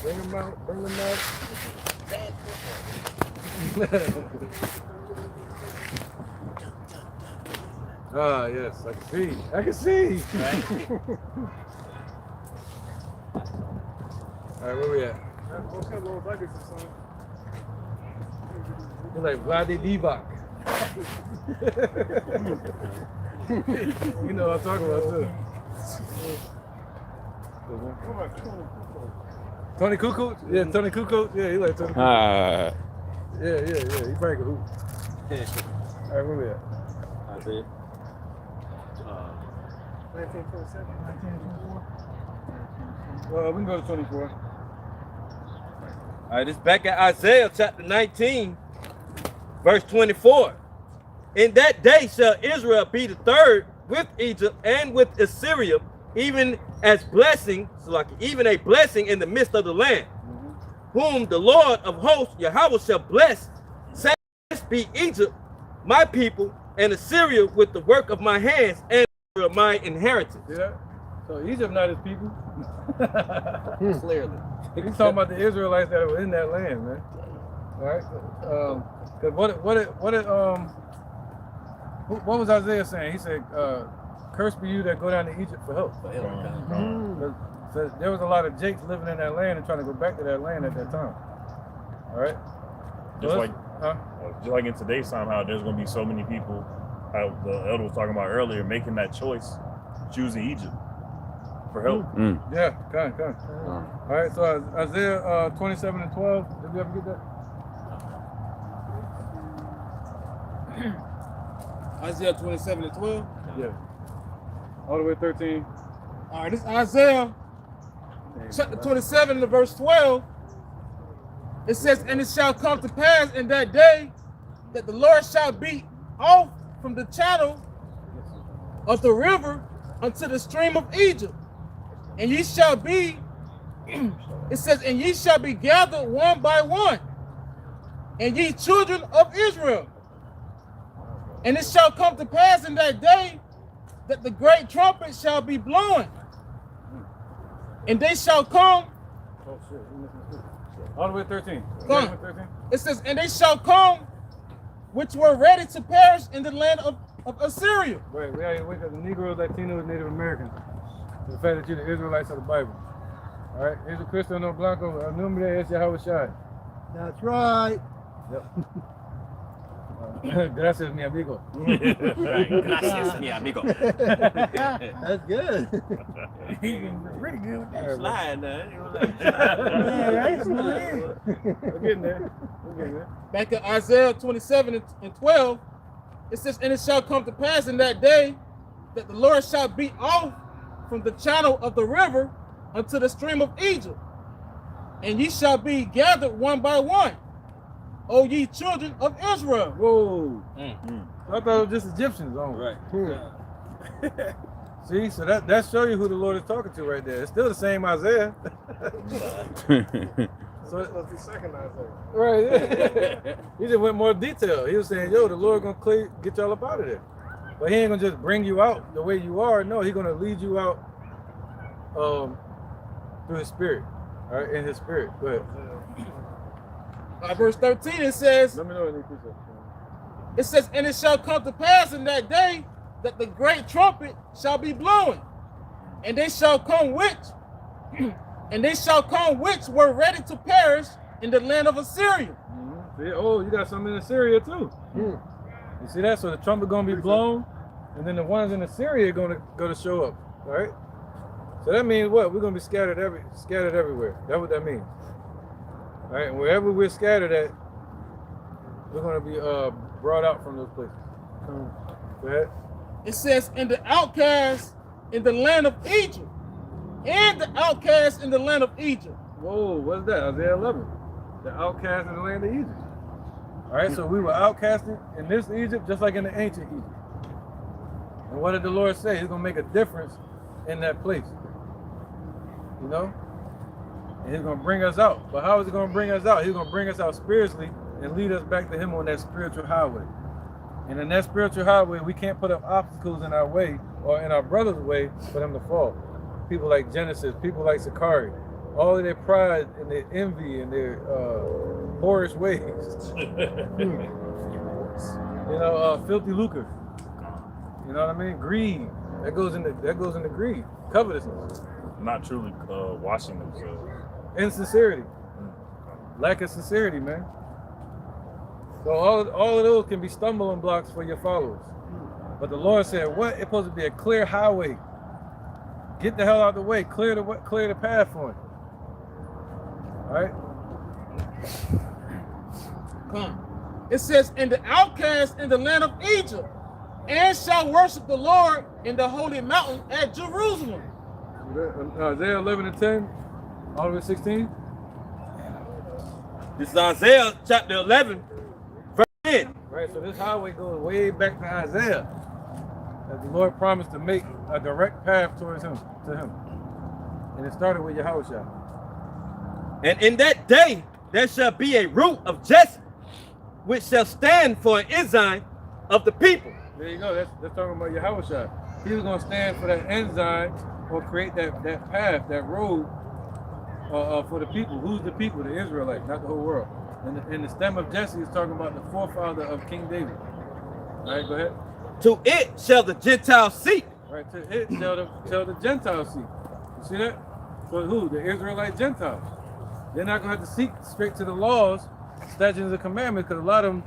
Bring them out. Bring them out. Ah, yes, I can see. I can see. Right? All right, where we at? You're like Vlade Divac. You know what I'm talking about too. Tony Kukoc? Yeah, Tony Kukoc. Yeah, he like Tony Kukoc. Yeah. He probably can hoop. All right, where we at? Isaiah. 1927, 1924. Well, we can go to 24. All right, it's back at Isaiah chapter 19, verse 24. In that day shall Israel be the third with Egypt and with Assyria, even as blessing, so like even a blessing in the midst of the land, whom the Lord of hosts, Yahweh, shall bless. Say, this be Egypt, my people, and Assyria with the work of my hands, and my inheritance. Yeah. So Egypt not his people. Clearly. He's talking about the Israelites that were in that land, man. All right. Because what was Isaiah saying? He said, "Cursed be you that go down to Egypt for help." So there was a lot of Jakes living in that land and trying to go back to that land at that time. All right. Just like in today's time, how there's going to be so many people, how the elder was talking about earlier, making that choice, choosing Egypt for help. Yeah, come. All right, so Isaiah 27 and 12. Did we ever get that? Isaiah 27 and 12. Yeah. All the way to 13. All right, this is Isaiah chapter 27 and verse 12. It says, "And it shall come to pass in that day that the Lord shall beat off from the channel of the river unto the stream of Egypt. And ye shall be," it says, "and ye shall be gathered one by one, and ye children of Israel. And it shall come to pass in that day that the great trumpet shall be blown, and they shall come." Oh shit. All the way to 13. Come. It says, "And they shall come which were ready to perish in the land of Assyria." Right, we gotta wake up the Negroes, Latinos, Native Americans. The fact that you're the Israelites of the Bible. All right, here's a Cristo no Blanco, el nombre es Yahweh Shai. That's right. Yep. Gracias, mi amigo. Gracias, mi amigo. That's good. He's pretty good with that. Slide, Yeah, right? We're getting there. Back in Isaiah 27 and 12, it says, "And it shall come to pass in that day that the Lord shall beat off from the channel of the river unto the stream of Egypt, and ye shall be gathered one by one, O ye children of Israel." Whoa. I thought it was just Egyptians on. Right. See, so that shows you who the Lord is talking to right there. It's still the same Isaiah. So it was the second Isaiah. Right. Yeah. He just went more detail. He was saying, yo, the Lord gonna get y'all up out of there. But he ain't gonna just bring you out the way you are. No, he's gonna lead you out through his spirit. All right, in his spirit. Go ahead. Verse 13, it says, Let me know what you said. it says, "And it shall come to pass in that day that the great trumpet shall be blown, and they shall come which were ready to perish in the land of Assyria." See, oh, you got something in Assyria too. You see that? So the trumpet gonna be blown, and then the ones in Assyria gonna show up. All right. So that means what? We're gonna be scattered everywhere. That's what that means. All right, and wherever we're scattered at, we're gonna be brought out from those places. Go ahead. It says, "And the outcasts in the land of Egypt, and the outcasts in the land of Egypt." Whoa, what's that? Isaiah 11. The outcast in the land of Egypt. All right, so we were outcasted in this Egypt just like in the ancient Egypt. And what did the Lord say? He's gonna make a difference in that place. You know? And he's gonna bring us out. But how is he gonna bring us out? He's gonna bring us out spiritually and lead us back to him on that spiritual highway. And in that spiritual highway, we can't put up obstacles in our way or in our brother's way for them to fall. people like Genesis, people like Sakari, all of their pride and their envy and their whorish ways. Filthy lucre. You know what I mean? Greed. That goes into greed. Covetousness. Not truly washing themselves. Insincerity. Lack of sincerity, man. So all of those can be stumbling blocks for your followers. But the Lord said, what? It's supposed to be a clear highway. Get the hell out of the way. Clear the path for him. All right? Come. It says, and the outcasts in the land of Egypt, and shall worship the Lord in the holy mountain at Jerusalem. Isaiah 11:10, all the way to 16. This is Isaiah chapter 11, verse 10. Right, so this highway goes way back to Isaiah. That the Lord promised to make a direct path towards him, to him. And it started with Yahushua. And in that day there shall be a root of Jesse, which shall stand for an ensign of the people. There you go. That's talking about Yahushua. He was going to stand for that ensign or create that path, that road for the people. Who's the people? The Israelites, not the whole world. And the stem of Jesse is talking about the forefather of King David. All right, go ahead. To it shall the Gentiles seek. Right, to it shall the Gentiles seek. You see that? So who? The Israelite Gentiles. They're not going to have to seek straight to the laws, statutes, and commandments, because a lot of them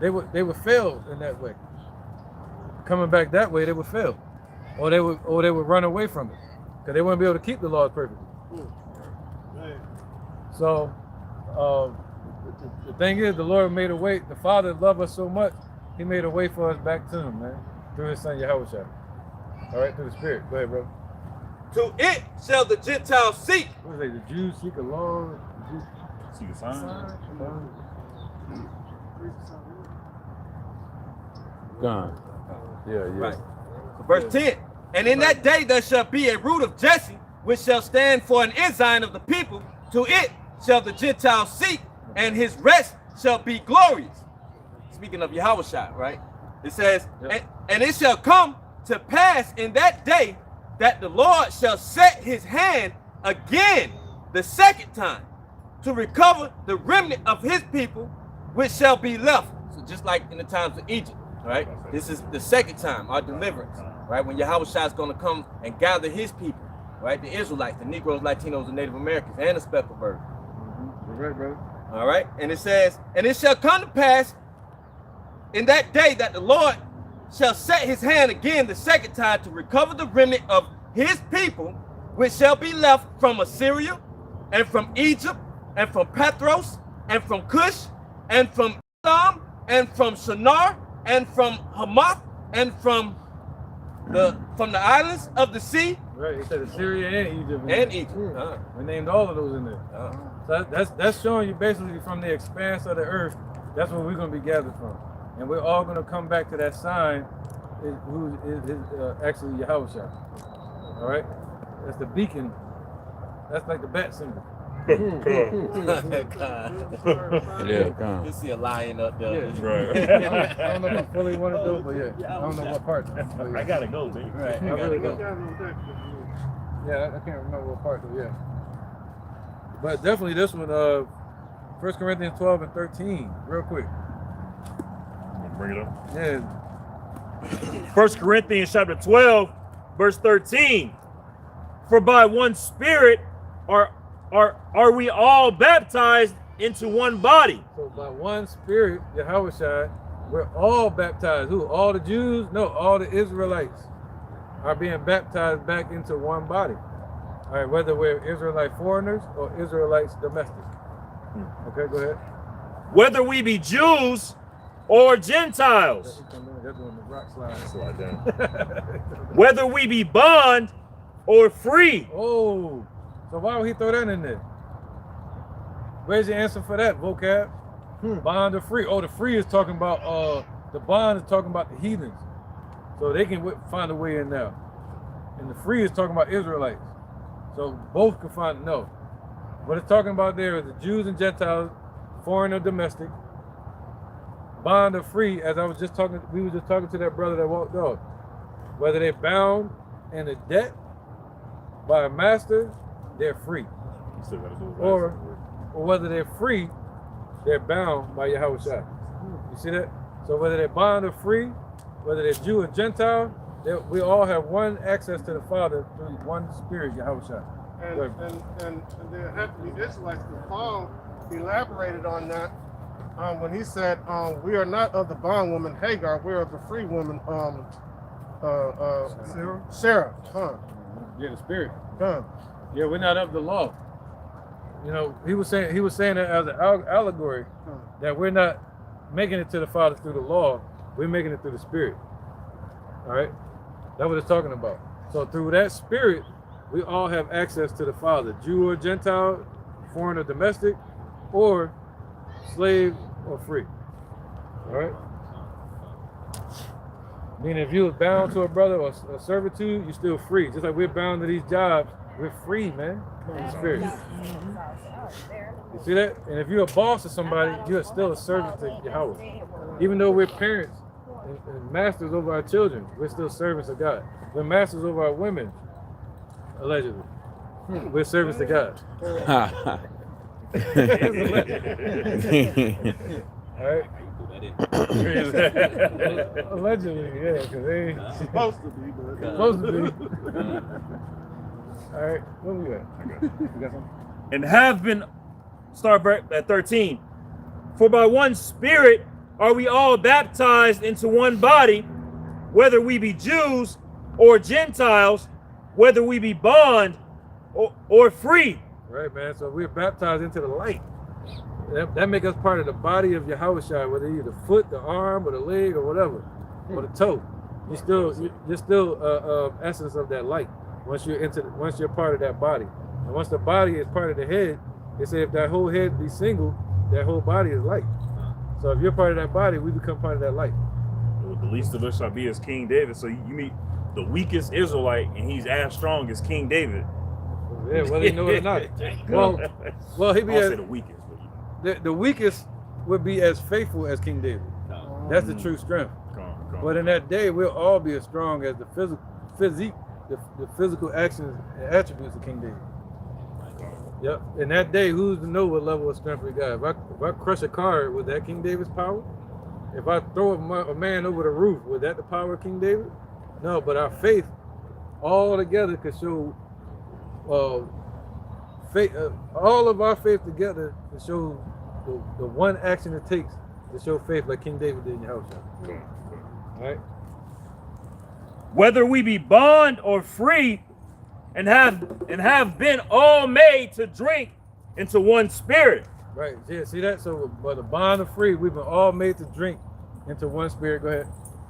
they would fail in that way. Coming back that way, they would fail, or they would run away from it, because they wouldn't be able to keep the laws perfectly. So the thing is, the Lord made a way. The Father loved us so much, He made a way for us back to Him, man, through His Son Yahushua. All right, through the Spirit. Go ahead, bro. To it shall the Gentiles seek. What is it? The Jews seek a law. See the sign? Gone. Yeah. Right. So verse 10. And in that day there shall be a root of Jesse, which shall stand for an ensign of the people. To it shall the Gentiles seek, and his rest shall be glorious. Speaking of Yahushua, right? It says, and it shall come to pass in that day that the Lord shall set his hand again the second time to recover the remnant of his people, which shall be left. So just like in the times of Egypt, right? This is the second time, our deliverance, right? When Yahushua is going to come and gather his people, right? The Israelites, the Negroes, Latinos, and Native Americans, and the speckled bird. Right, brother. All right, and it says, and it shall come to pass in that day that the Lord shall set his hand again the second time to recover the remnant of his people, which shall be left from Assyria, and from Egypt, and from Petros, and from Cush, and from Edom, and from Shinar, and from Hamath, and from the islands of the sea. Right, it said Assyria and Egypt. And Egypt. We named all of those in there. So that's showing you basically from the expanse of the earth, that's where we're going to be gathered from. And we're all going to come back to that sign, who is actually Yahushua. All right? That's the beacon. That's like the bat symbol. Yeah, God. You see a lion up there. Yeah. Right. I don't know if I fully want to do, but yeah. I don't know what part. I gotta go, baby. Right. I really go. Yeah, I can't remember what part, though, yeah. But definitely this one, 1 Corinthians 12 and 13, real quick. Bring it up. Yeah. 1 Corinthians chapter 12, verse 13. For by one Spirit are we all baptized into one body? So by one Spirit, Yahushua, we're all baptized. Who? All the Jews? No, all the Israelites are being baptized back into one body. All right, whether we're Israelite foreigners or Israelites domestic. Okay, go ahead. Whether we be Jews or Gentiles, That's on the rock slide. slide down. Whether we be bond or free. Oh, so why would he throw that in there? Where's your answer for that, vocab? Bond or free? Oh, the free is talking about, the bond is talking about the heathens. So they can find a way in now. And the free is talking about Israelites. So both can find, no. What it's talking about there is the Jews and Gentiles, foreign or domestic, bond or free, as we were just talking to that brother that walked off. Whether they're bound in a debt by a master, they're free. You still gotta do it. Or whether they're free, they're bound by Yahweh Shai. You see that? So whether they're bond or free, whether they're Jew or Gentile, we all have one access to the Father through one Spirit, Yahweh Shai. And there have to be Israelites. Paul elaborated on that when he said, "We are not of the bondwoman Hagar; we are of the free woman Sarah." Yeah, the Spirit. Huh. Yeah, we're not of the law. You know, he was saying that as an allegory, that we're not making it to the Father through the law, we're making it through the Spirit. All right, that's what it's talking about. So through that Spirit, we all have access to the Father, Jew or Gentile, foreign or domestic, or slave or free. All right. Meaning, if you were bound to a brother or a servitude, you're still free. Just like we're bound to these jobs, we're free, man. In the Spirit. You see that? And if you're a boss of somebody, you're still a servant to Yahweh. Even though we're parents and masters over our children, we're still servants of God. We're masters over our women, allegedly. We're servants to God. All right? Allegedly, yeah, because they ain't Supposed to be, but supposed to be. All right, what we got? You got something? And have been, start at 13. For by one Spirit are we all baptized into one body, whether we be Jews or Gentiles, whether we be bond or free. Right, man. So we're baptized into the light. That make us part of the body of Yahweh Shai, whether you're the foot, the arm, or the leg, or whatever, or the toe. You're still essence of that light. Once you're part of that body, and once the body is part of the head, they say if that whole head be single, that whole body is light. So if you're part of that body, we become part of that light. Well, the least of us shall be as King David. So you meet the weakest Israelite, and he's as strong as King David. Yeah, whether you know it or not. Well, he be I'll as, say the weakest. the weakest would be as faithful as King David. That's the true strength. But in that day, we'll all be as strong as the physical actions and attributes of King David. Yep. In that day, who's to know what level of strength we got? If I crush a car, was that King David's power? If I throw a man over the roof, was that the power of King David? No, but our faith all together could show faith. All of our faith together to show the one action it takes to show faith like King David did in your house. All right. Whether we be bond or free, and have been all made to drink into one Spirit. Right. Yeah. See that? So, by the bond of free, we've been all made to drink into one Spirit. Go ahead.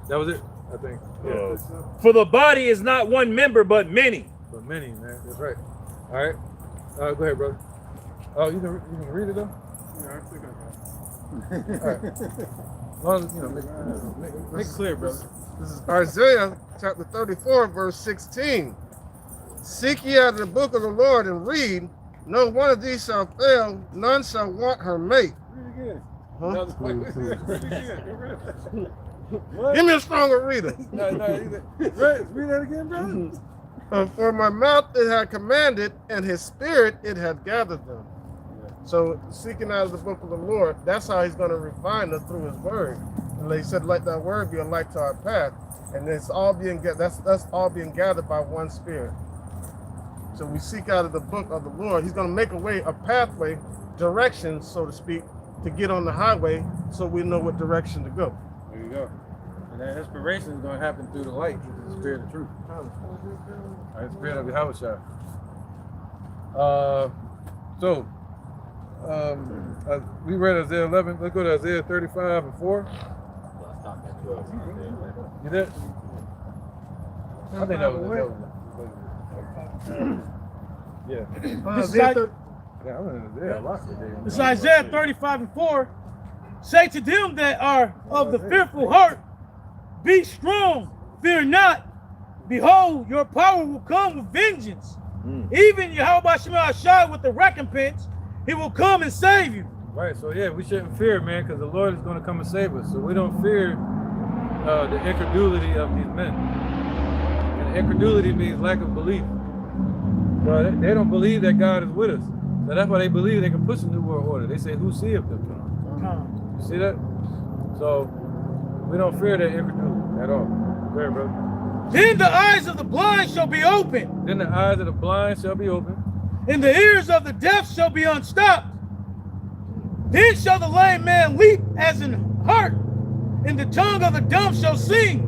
That was it, I think. Yeah. For the body is not one member, but many. But many, man. That's right. All right. Go ahead, brother. Oh, you can read it though. yeah, I think I got it. All right. As long as, make it clear, brother. This is Isaiah chapter 34, verse 16. Seek ye out of the book of the Lord and read. No one of these shall fail, none shall want her mate. Read it again. Huh? Read it again. What? Give me a stronger reader. No, read that again, brother. For my mouth it had commanded, and his spirit it had gathered them. So seeking out of the book of the Lord, that's how he's going to refine us through his word. And he said, let that word be a light to our path. And it's all being that's all being gathered by one spirit. So we seek out of the book of the Lord. He's going to make a pathway, directions, so to speak, to get on the highway so we know what direction to go. There you go. And that inspiration is going to happen through the light, which is the spirit of truth. The spirit of Yahweh Shai. We read Isaiah 11. Let's go to Isaiah 35 and 4. You did? I think that was it. Yeah. This is Isaiah, Yeah, I'm in Isaiah a lot today. It's Isaiah 35 and 4. Say to them that are of the fearful heart, be strong, fear not. Behold, your power will come with vengeance. Even Yahweh Shema Shai with the recompense, he will come and save you. Right, so yeah, we shouldn't fear, man, because the Lord is going to come and save us. So we don't fear the incredulity of these men. And incredulity means lack of belief. So they don't believe that God is with us. So that's why they believe they can push a new world order. They say, who seeth them? Con. You see that? So we don't fear that incredulity at all. Go ahead, brother. Then the eyes of the blind shall be opened, Then the eyes of the blind shall be opened. and the ears of the deaf shall be unstopped. Then shall the lame man leap as an hart, and the tongue of the dumb shall sing.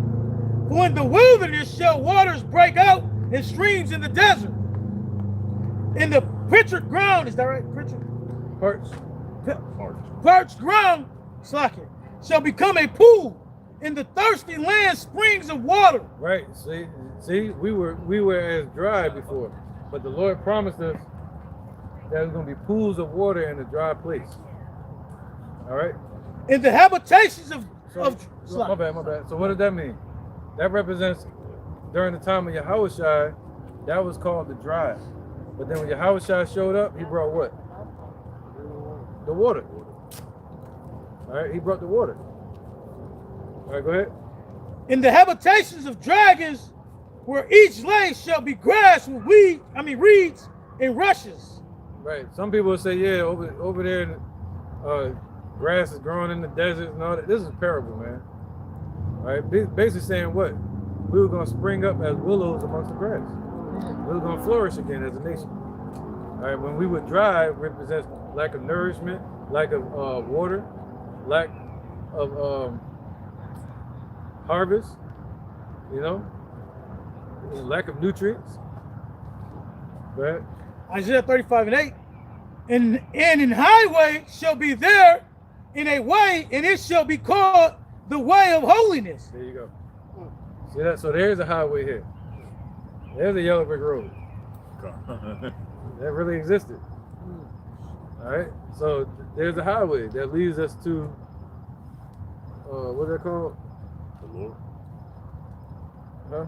For in the wilderness shall waters break out, and streams in the desert. In the pritchard ground, is that right? Pritchard? Parched ground, slacker, shall become a pool. In the thirsty land, springs of water. Right. See, we were as dry before, but the Lord promised us that there's going to be pools of water in a dry place. All right. In the habitations of My bad. So what does that mean? That represents during the time of Yahushua, that was called the dry. But then when Yahushua showed up, he brought what? The water. All right, he brought the water. All right, go ahead. In the habitations of dragons, where each lay shall be grass with reeds and rushes. Right. Some people will say, yeah, over there, grass is growing in the desert and all that. This is a parable, man. All right, basically saying what? We were going to spring up as willows amongst the grass. We were going to flourish again as a nation. All right, when we would dry, it represents lack of nourishment, lack of water, lack of harvest, lack of nutrients. Go ahead. Isaiah 35:8. And in highway shall be there in a way, and it shall be called the way of holiness. There you go. See that? So there's a highway here. There's a yellow brick road. That really existed. All right. So there's a highway that leads us to what's that called? The Lord. Huh?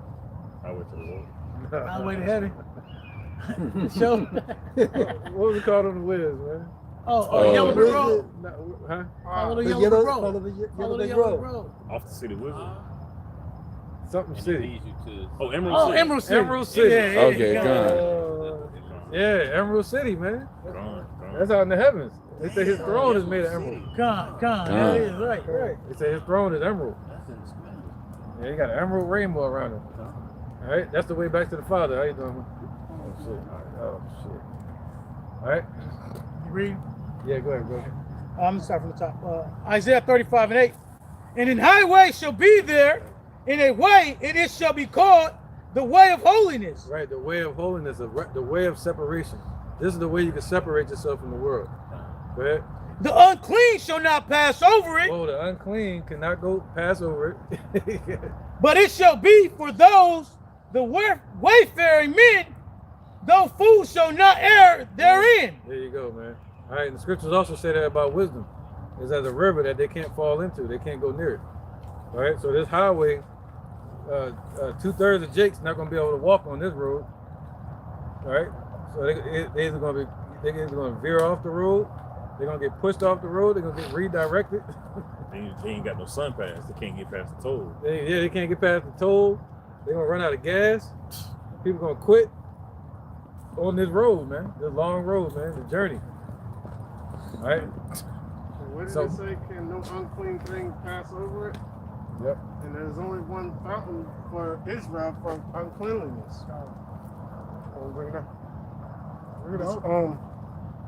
Highway to the Lord. Highway to heaven. Show. What was it called on the Wiz, man? Yellow brick road. Huh? Follow the The yellow brick follow road. the Follow the yellow yellow brick brick road. Off the city wizard. Something city. Oh, Emerald Oh, City. Emerald City. Emerald City. Yeah, Okay, yeah. gone. Yeah, Emerald City, man. Gone. That's out in the heavens. They say his throne is made of emerald. Con. Con. That is right. They say his throne is emerald. Yeah, he got an emerald rainbow around him. All right, that's the way back to the Father. How you doing, man? Oh shit. Oh shit. All right. You read? Yeah, go ahead, bro. I'm gonna start from the top. Isaiah 35:8. And in highway shall be there in a way, and it shall be called the way of holiness. Right, the way of holiness, the way of separation. This is the way you can separate yourself from the world. Go ahead. The unclean shall not pass over it, Oh, the unclean cannot go pass over it. but it shall be for those the wayfaring men, though fools shall not err therein. There you go, man. All right, and the scriptures also say that about wisdom. It's as a river that they can't fall into. They can't go near it. All right, so this highway, 2/3 of Jake's not going to be able to walk on this road. All right, so they're either going to veer off the road, they're going to get pushed off the road, they're going to get redirected. They ain't got no sun pass. They can't get past the toll. They can't get past the toll. They're going to run out of gas. People going to quit on this road, man. This long road, man, the journey. All right. What did So- it say? Can no unclean thing pass over it? Yep. And there's only one fountain for Israel for uncleanliness. Bring it up.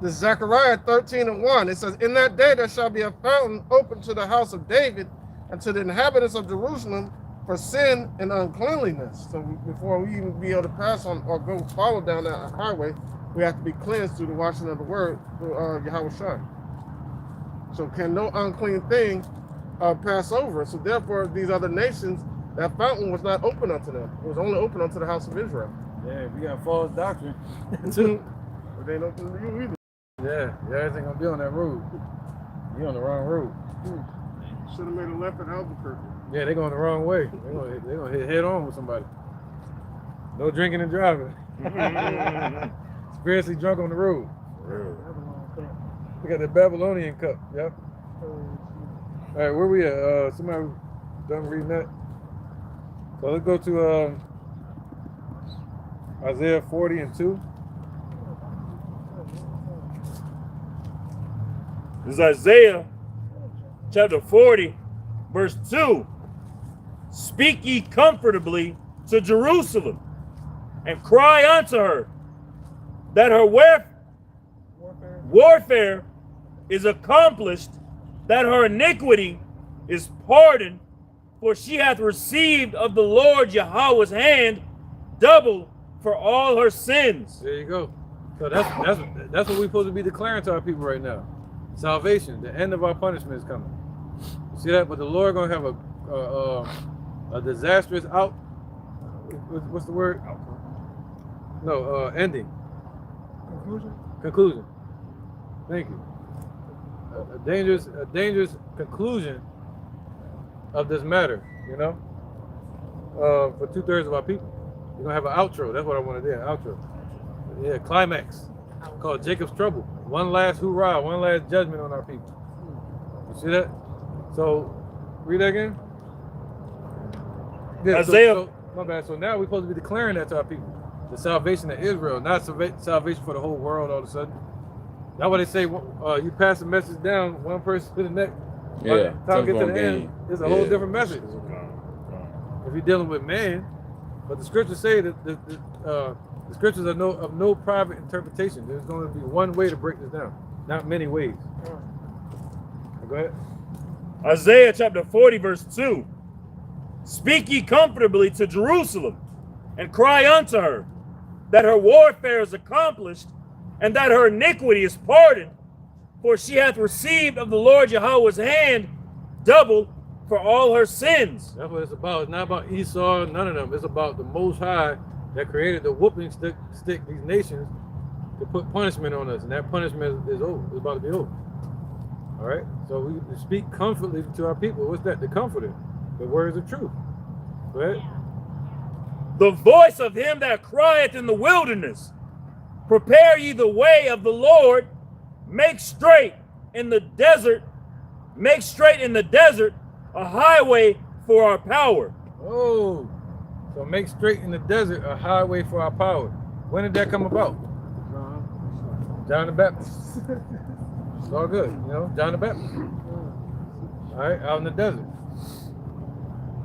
This is Zechariah 13:1. It says, "In that day there shall be a fountain open to the house of David and to the inhabitants of Jerusalem for sin and uncleanliness." So before we even be able to pass on or go follow down that highway, we have to be cleansed through the washing of the word through Yahushua. So can no unclean thing pass over? So therefore, these other nations, that fountain was not open unto them. It was only open unto the house of Israel. Yeah, we got false doctrine too. But they ain't open to you either. Yeah, everything gonna be on that road. You on the wrong road. Should have made a left at Albuquerque. Yeah, they going the wrong way. They gonna hit head on with somebody. No drinking and driving. Spiritually drunk on the road. We got the Babylonian cup. Yep. All right, where we at? Somebody done reading that? So let's go to Isaiah 40:2. This is Isaiah chapter 40, verse 2. Speak ye comfortably to Jerusalem, and cry unto her, that her warfare is accomplished, that her iniquity is pardoned, for she hath received of the Lord Yahweh's hand double for all her sins. There you go. So that's what we're supposed to be declaring to our people right now. Salvation, the end of our punishment is coming. You see that? But the Lord gonna have a disastrous what's the word? No, ending. Conclusion. Thank you. A dangerous conclusion of this matter, you know, for 2/3 of our people. We're gonna have an outro. That's what I want to do, an outro. Yeah, climax called Jacob's Trouble. One last hoorah, one last judgment on our people. You see that? So, read that again. Yeah, Isaiah. My bad. So now we're supposed to be declaring that to our people. The salvation of Israel, not salvation for the whole world all of a sudden. That's why they say you pass the message down one person to the next. By the time we get to the end, it's a whole different message. If you're dealing with man, but the scriptures say that the scriptures are of no private interpretation. There's going to be one way to break this down, not many ways. Go ahead. Isaiah chapter 40, verse 2. Speak ye comfortably to Jerusalem, and cry unto her, that her warfare is accomplished, and that her iniquity is pardoned, for she hath received of the Lord Yahweh's hand double for all her sins. That's what it's about. It's not about Esau, none of them. It's about the Most High that created the whooping stick these nations to put punishment on us, and that punishment is over. It's about to be over. All right. So we speak comfortably to our people. What's that? The comforter, the words of truth. Go ahead. The voice of him that crieth in the wilderness, prepare ye the way of the Lord, make straight in the desert a highway for our power. Oh, so make straight in the desert a highway for our power. When did that come about? John the Baptist. It's all good, you know, John the Baptist. All right, out in the desert.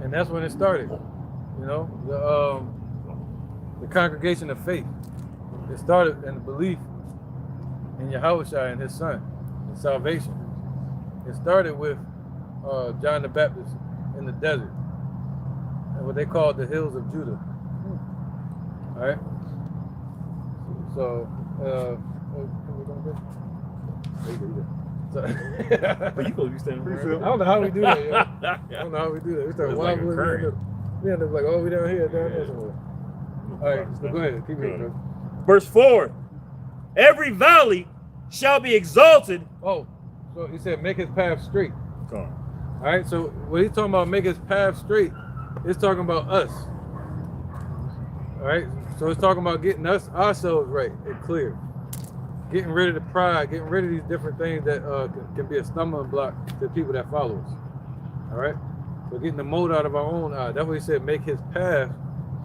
And that's when it started, you know, the congregation of faith. It started in the belief in Yahushua and his son, in salvation. It started with John the Baptist in the desert, and what they called the hills of Judah. All right. So, But you supposed to be standing I don't know how we do that, yo. I don't know how we do that. We start wobbling. We end up like, oh, we down here, down there somewhere. All right, so go ahead. Keep reading, bro. Verse 4. Every valley shall be exalted. Oh, so he said, make his path straight. Come on. All right, so when he's talking about make his path straight, it's talking about us. All right, so it's talking about getting ourselves right and clear. Getting rid of the pride, getting rid of these different things that can be a stumbling block to people that follow us. All right, so getting the mold out of our own eye. That's what he said, make his path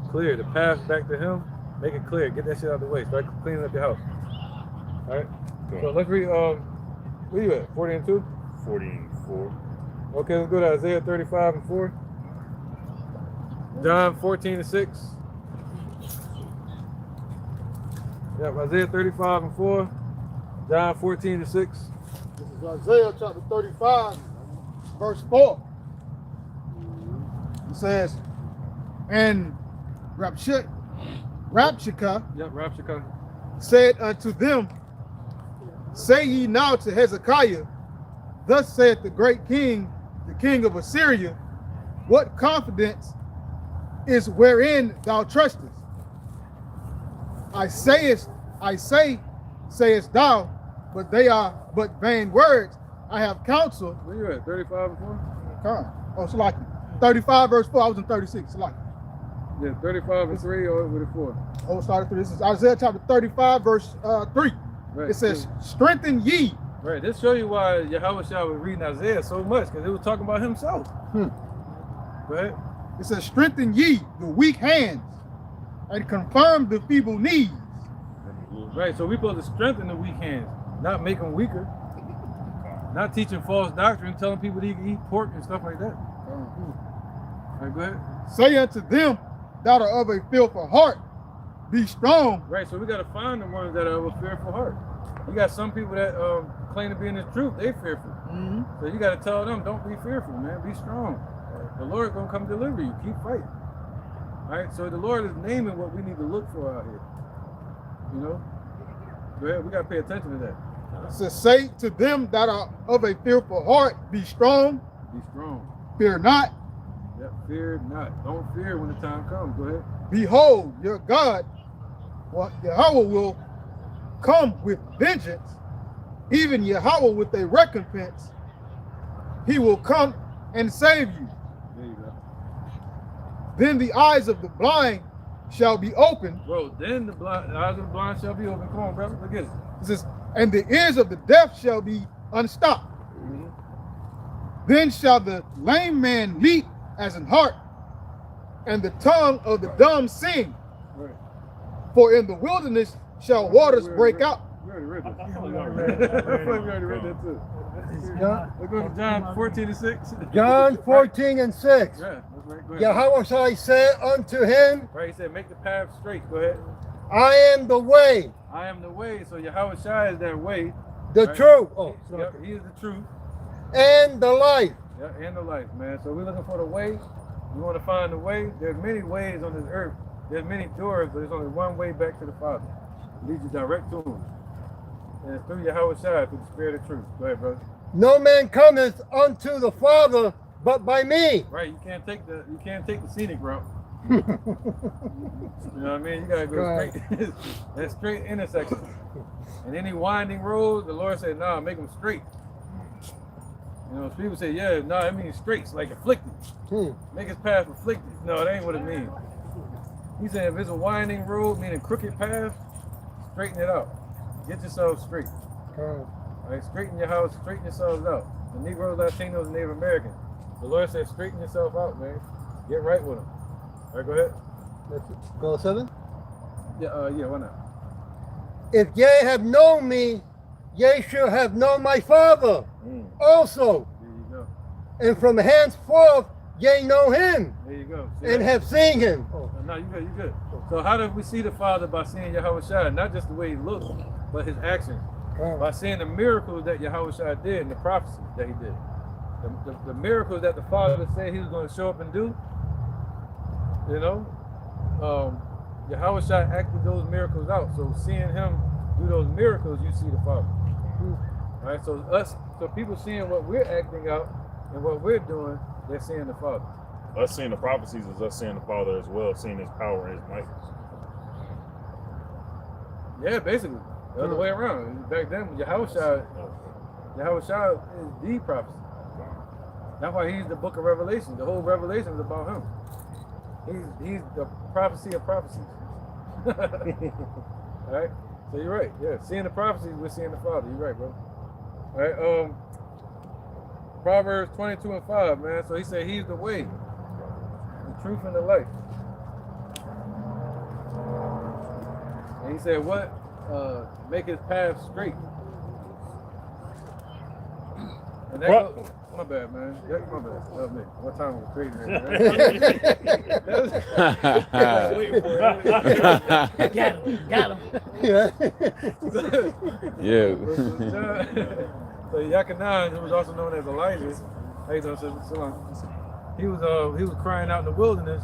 clear. The path back to him, make it clear. Get that shit out of the way. Start cleaning up your house. All right, so let's read, where you at, 40 and 2? 40 and 4. Okay, let's go to Isaiah 35 and 4. John 14 and 6. Yep, Isaiah 35 and 4. John 14 and 6. This is Isaiah chapter 35, verse 4. It says, and Rabshakeh Yep, Rabshakeh said unto them, say ye now to Hezekiah, thus saith the great king, the king of Assyria, what confidence is wherein thou trustest? I say, sayest thou, but they are but vain words. I have counsel. Where you at, 35 and 4? Oh, it's like 35 verse 4. I was in 36. It's like Yeah, 35 and 3 or with a 4? Oh, started 3. This is Isaiah chapter 35 verse 3. Right. It says, strengthen ye. Right, this show you why Yahushua was reading Isaiah so much, because it was talking about himself. Go ahead. It says, strengthen ye the weak hands and confirm the feeble knees. Right, so we're supposed to strengthen the weak hands, not make them weaker. Not teaching false doctrine, telling people to eat pork and stuff like that. All right, go ahead. Say unto them that are of a fearful heart, be strong. Right, so we got to find the ones that are of a fearful heart. You got some people that claim to be in the truth, they fearful. So you got to tell them, don't be fearful, man. Be strong. The Lord gonna come deliver you. Keep fighting. All right, so the Lord is naming what we need to look for out here. You know? Go ahead, we got to pay attention to that. It says, say to them that are of a fearful heart, be strong. Be strong. Fear not. Yep, fear not. Don't fear when the time comes. Go ahead. Behold, your God, well, Yahweh will come with vengeance, even Yahweh with a recompense. He will come and save you. There you go. Then the eyes of the blind shall be opened. Bro, then the eyes of the blind shall be open. Come on, brother. Look at it. It says, and the ears of the deaf shall be unstopped. Then shall the lame man leap as an hart, and the tongue of the dumb sing. Right. For in the wilderness shall waters break out. We already read that. I feel like we already read that too. Let's go to John 14:6. John 14 and 6. Yeah, that's right. Go ahead. Yahweh shall say unto him, Right, he said, make the path straight. Go ahead. I am the way, I am the way. So Yahweh Shai is that way. the Right. truth, Yep, he is the truth. and the life. Yeah, and the life, man. So we're looking for the way. We want to find the way. There's many ways on this earth. There's many doors, but there's only one way back to the Father. It leads you direct to him. And it's through Yahweh Shai, through the Spirit of truth. Go ahead, brother. No man cometh unto the Father but by me. Right, you can't take the scenic route. You know what I mean? You gotta go Right. straight. That straight intersection. And any winding road, the Lord said, nah, make them straight. You know, people say, yeah, no, it means straight, it's like afflicted. Make his path afflicted. No, it ain't what it means. He said, if it's a winding road, meaning crooked path, straighten it out. Get yourself straight. All right, straighten your house, straighten yourselves out. The Negroes, Latinos, and Native Americans. The Lord said, straighten yourself out, man. Get right with him. All right, go ahead. Go 7. Yeah, why not? If ye have known me, ye shall have known my Father also. There you go. And from henceforth ye know him There you go. See and that? have seen him. No, you good, you good. So how do we see the Father? By seeing Yahweh Shai, not just the way he looks, but his actions. By seeing the miracles that Yahweh Shai did and the prophecies that he did. The miracles that the Father said he was going to show up and do, you know, Yahweh Shai acted those miracles out. So seeing him do those miracles, you see the Father. All right, so people seeing what we're acting out and what we're doing, they're seeing the Father. Us seeing the prophecies is us seeing the Father as well, seeing his power and his might. Yeah, basically. The other way around. Back then, Yahweh Shai is the prophecy. That's why he's the book of Revelation. The whole Revelation is about him. He's the prophecy of prophecies. All right? So you're right. Yeah, seeing the prophecies, we're seeing the Father. You're right, bro. All right. Proverbs 22:5, man. So he said he's the way, the truth, and the life. And he said, what? Make his path straight. And that goes, my bad, man. Yeah, my bad. That was me. What time was crazy, man? Got him. Yeah. So Yachanan, who was also known as Elijah, how you doing, sister? He was crying out in the wilderness,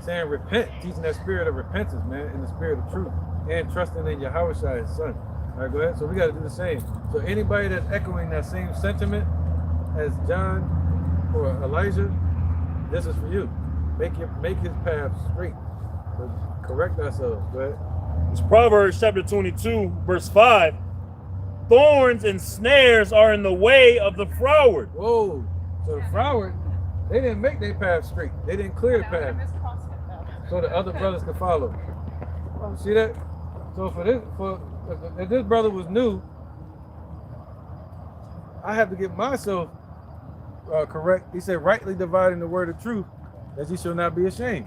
saying, repent, teaching that spirit of repentance, man, and the spirit of truth, and trusting in Yahweh Shai, his son. All right, go ahead. So we got to do the same. So anybody that's echoing that same sentiment as John or Elijah, this is for you. Make his path straight. So correct ourselves. Go ahead. It's Proverbs chapter 22, verse 5. Thorns and snares are in the way of the froward. Whoa. So the froward, they didn't make their path straight. They didn't clear the path so the other brothers could follow. You see that? So if this brother was new, I have to get myself correct. He said, rightly dividing the word of truth, that he shall not be ashamed.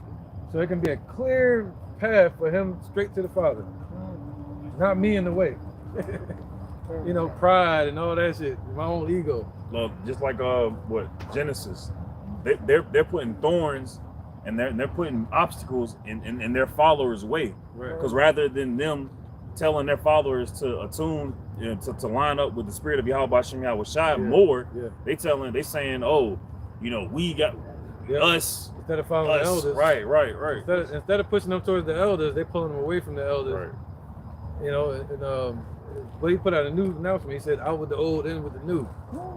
So it can be a clear path for him straight to the Father. Not me in the way. you know, pride and all that shit, my own ego. Look, just like what Genesis, they're putting thorns and they're putting obstacles in their followers' way. Right. Because rather than them telling their followers to attune, you know, to line up with the spirit of Yahweh Shem Yahushua more, they saying, oh, you know, we got us instead of following the elders. Right. Instead of pushing them towards the elders, they pulling them away from the elders. Right. You know, and but he put out a news announcement. He said, "Out with the old, in with the new."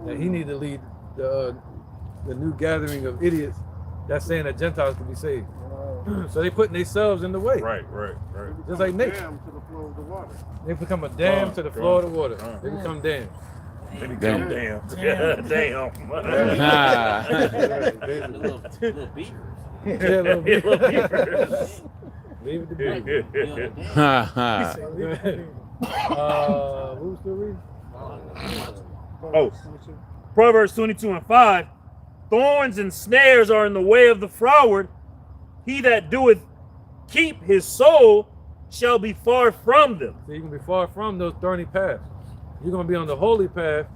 That he need to lead the new gathering of idiots that's saying that Gentiles can be saved. So they putting themselves in the way. Right. Just like nature. Dam to the flow of the water. They become a dam to the flow of the water. They become dams. They become damn. Little beavers. Yeah, little bit. Leave it to be. Who's still reading? Oh, Proverbs 22:5. Thorns and snares are in the way of the froward. He that doeth keep his soul shall be far from them. So you can be far from those thorny paths. You're going to be on the holy path,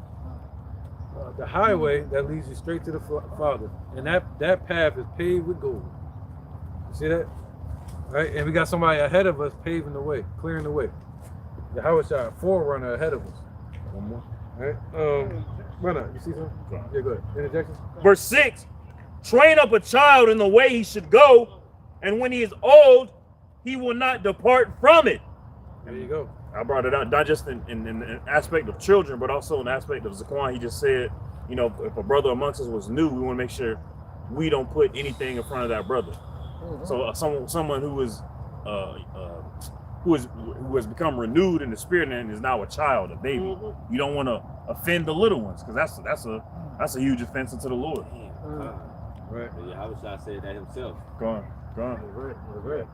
the highway that leads you straight to the Father. And that path is paved with gold. You see that? Right? And we got somebody ahead of us paving the way, clearing the way. The Hawashai, forerunner ahead of us. One more. All right. Run out. You see something? Yeah, go ahead. Interjection? Verse 6. Train up a child in the way he should go, and when he is old, he will not depart from it. There you go. I brought it out not just in an aspect of children, but also in the aspect of Zaquan. He just said, you know, if a brother amongst us was new, we want to make sure we don't put anything in front of that brother. So someone who has become renewed in the spirit and is now a child, a baby. You don't want to offend the little ones, because that's a huge offense unto the Lord. Right. Yeah, I wish I said that himself. Go on. Right.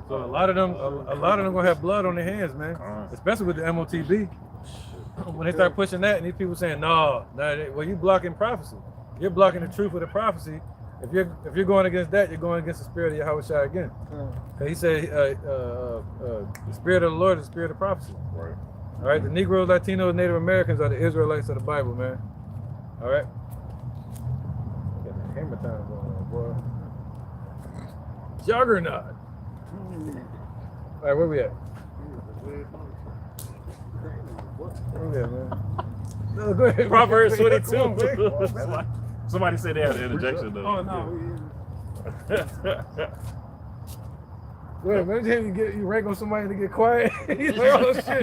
So a lot of them gonna have blood on their hands, man. Especially with the MOTB. When they start pushing that, and these people saying, well, you blocking prophecy. You're blocking the truth of the prophecy. If you're going against that, you're going against the spirit of Yahushua again. Because he said the spirit of the Lord is the spirit of prophecy. Right. All right. The Negroes, Latinos, Native Americans are the Israelites of the Bible, man. All right. Got the hammer time going on, boy. Juggernaut. All right, where we at? Where we at, man? No, go ahead. Proverbs Come on, 22. Somebody said they had an interjection though. Oh no. Wait, maybe you rank on somebody to get quiet. He's like, oh shit.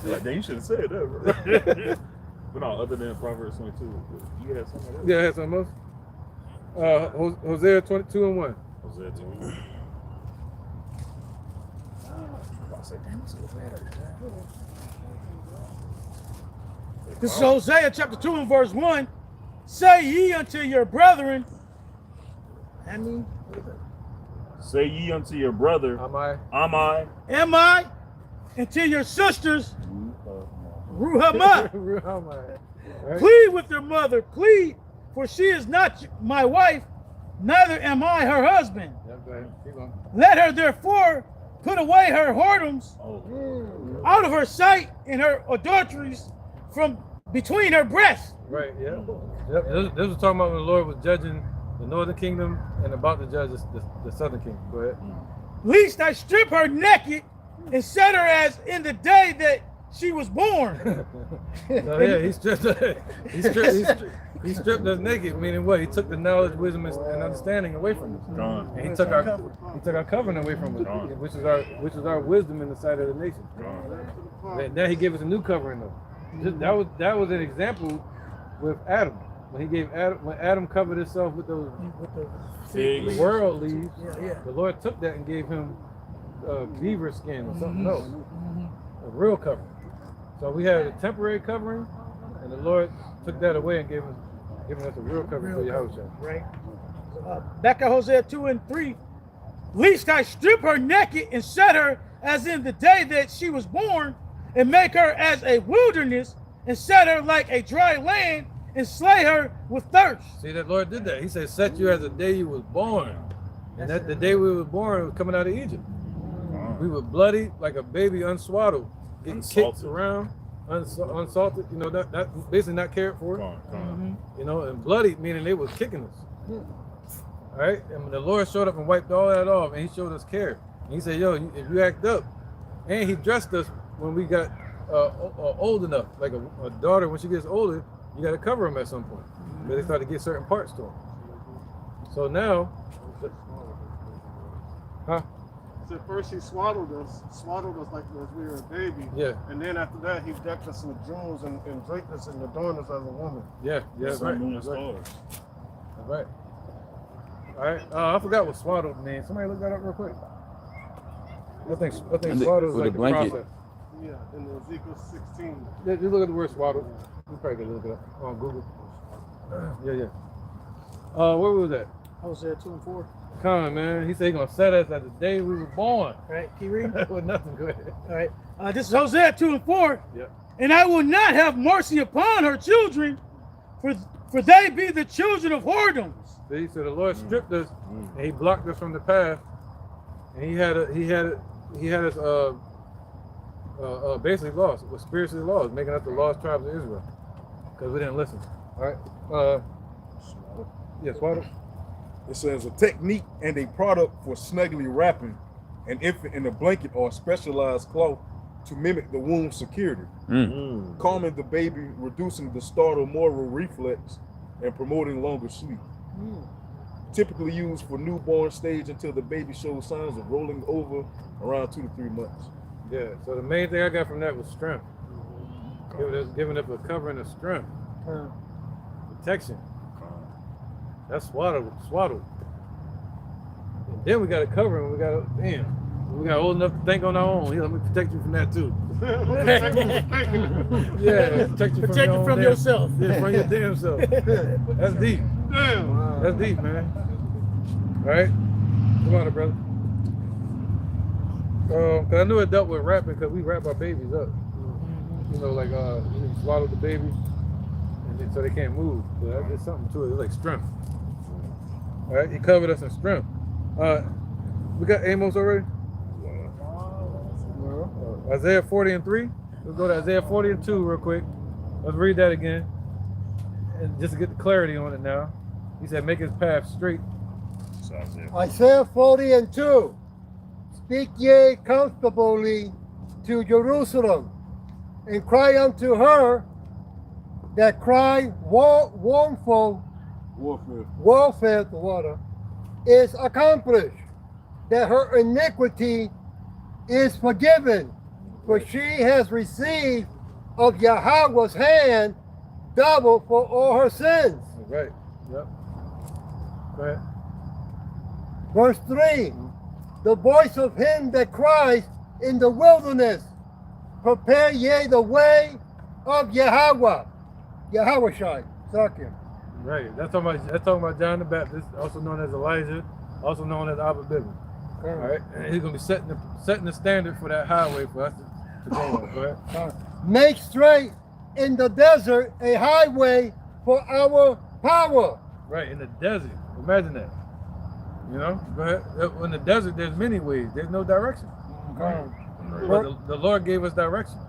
Like, dang, you should have said that, bro. But no, other than Proverbs 22, you had something else? Yeah, I had something else. Hosea 22:1. Hosea 22. This is Hosea chapter 2 and verse 1. Say ye unto your brethren, Say ye unto your brother, Am I? am I? And to your sisters, Ruhamah. Right? Plead with your mother, plead, for she is not my wife, neither am I her husband. Yep, go ahead. Keep going. Let her therefore put away her whoredoms out of her sight and her adulteries from between her breasts. Right, yeah. Yep. This was talking about when the Lord was judging the northern kingdom and about to judge the southern kingdom. Go ahead. Lest I strip her naked and set her as in the day that she was born. So yeah, he stripped us naked, meaning what? He took the knowledge, wisdom, and understanding away from us. And he took our covering away from us, which is our wisdom in the sight of the nation. Now he gave us a new covering though. That was an example with Adam. When Adam covered himself with the world leaves, the Lord took that and gave him beaver skin or something else, a real covering. So we had a temporary covering, and the Lord took that away and giving us a real covering for Yahushua. Right. Back at Hosea 2 and 3. Lest I strip her naked and set her as in the day that she was born, and make her as a wilderness, and set her like a dry land, and slay her with thirst. See, that Lord did that. He said, set you as the day you was born. And that the day we were born was coming out of Egypt. We were bloody like a baby unswaddled, getting kicked Unsalted. around, unsalted. You know, that basically not cared for. Mm-hmm. You know, and bloody meaning they was kicking us. All right, and the Lord showed up and wiped all that off, and He showed us care. And He said, "Yo, if you act up," and He dressed us when we got old enough. Like a daughter, when she gets older, you got to cover them at some point. But they start to get certain parts to them. So now, huh? So first he swaddled us like as we were a baby. Yeah. And then after that, he decked us with jewels and draped us and adorned us as a woman. Yeah, Sun, right. moon, and Right. stars. All right. All right. I forgot what swaddled means. Somebody look that up real quick. I think swaddled is with like a the blanket. process. Yeah, in Ezekiel 16. Yeah, just look at the word swaddled. You probably can look it up on Google. Yeah. Where was that? I was there 2 and 4. Come, man. He said he's gonna set us at the day we were born. All right, keep reading. With nothing. Go ahead. All right. This is Hosea 2 and 4. Yeah. And I will not have mercy upon her children, for they be the children of whoredoms. See, so the Lord stripped us, and He blocked us from the path, and He had us basically lost, was spiritually lost, making us the lost tribes of Israel, because we didn't listen. All right. Yeah, swaddle. It says a technique and a product for snugly wrapping an infant in a blanket or specialized cloth to mimic the womb security, calming the baby, reducing the startle moral reflex, and promoting longer sleep. Typically used for newborn stage until the baby shows signs of rolling over around 2 to 3 months. Yeah. So the main thing I got from that was strength. Giving up a covering of strength, protection. That's swaddled. And then we got to cover him. We got old enough to think on our own. Here, let me protect you from that too. Yeah, protect you Protect you from yourself. Yeah, from your damn self. That's deep. Damn. That's deep, man. All right, come on, brother. Cause I knew it dealt with rapping because we wrap our babies up. You know, like you swallow the baby, and then, so they can't move. So there's something to it. It's like strength. All right, He covered us in strength. We got Amos already. Isaiah 40 and 3. Let's go to Isaiah 40 and 2 real quick. Let's read that again, and just to get the clarity on it now. He said, "Make His path straight." So Isaiah. Isaiah 40 and 2. Speak ye comfortably to Jerusalem, and cry unto her that cry warful warfare to water is accomplished, that her iniquity is forgiven, for she has received of Yahweh's hand double for all her sins. Right. Yep. Go ahead. Verse 3, the voice of him that cries in the wilderness, prepare ye the way of Yahweh. Yahweh Sakim. Right. That's talking about John the Baptist, also known as Elijah, also known as Abba Bibba. All right. And he's gonna be setting the standard for that highway for us to go on. Go ahead. Make straight in the desert a highway for our power. Right, in the desert. Imagine that. You know, go ahead. In the desert, there's many ways. There's no direction. But the Lord gave us direction.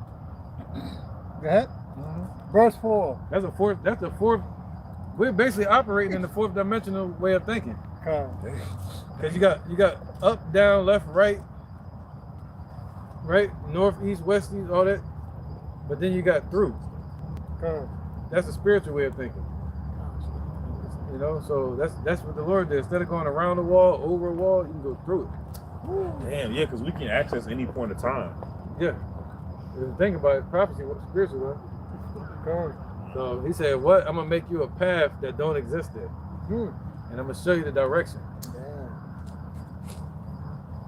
Go ahead. Verse 4. That's the fourth. We're basically operating in the fourth dimensional way of thinking. Because you got up, down, left, right, north, east, west, east, all that. But then you got through. That's a spiritual way of thinking. You know, so that's what the Lord did. Instead of going around the wall, over a wall, you can go through it. Damn, yeah, because we can access any point of time. Yeah. If you think about it, prophecy was spiritual, right? So He said, "What? I'm gonna make you a path that don't exist there, and I'm gonna show you the direction."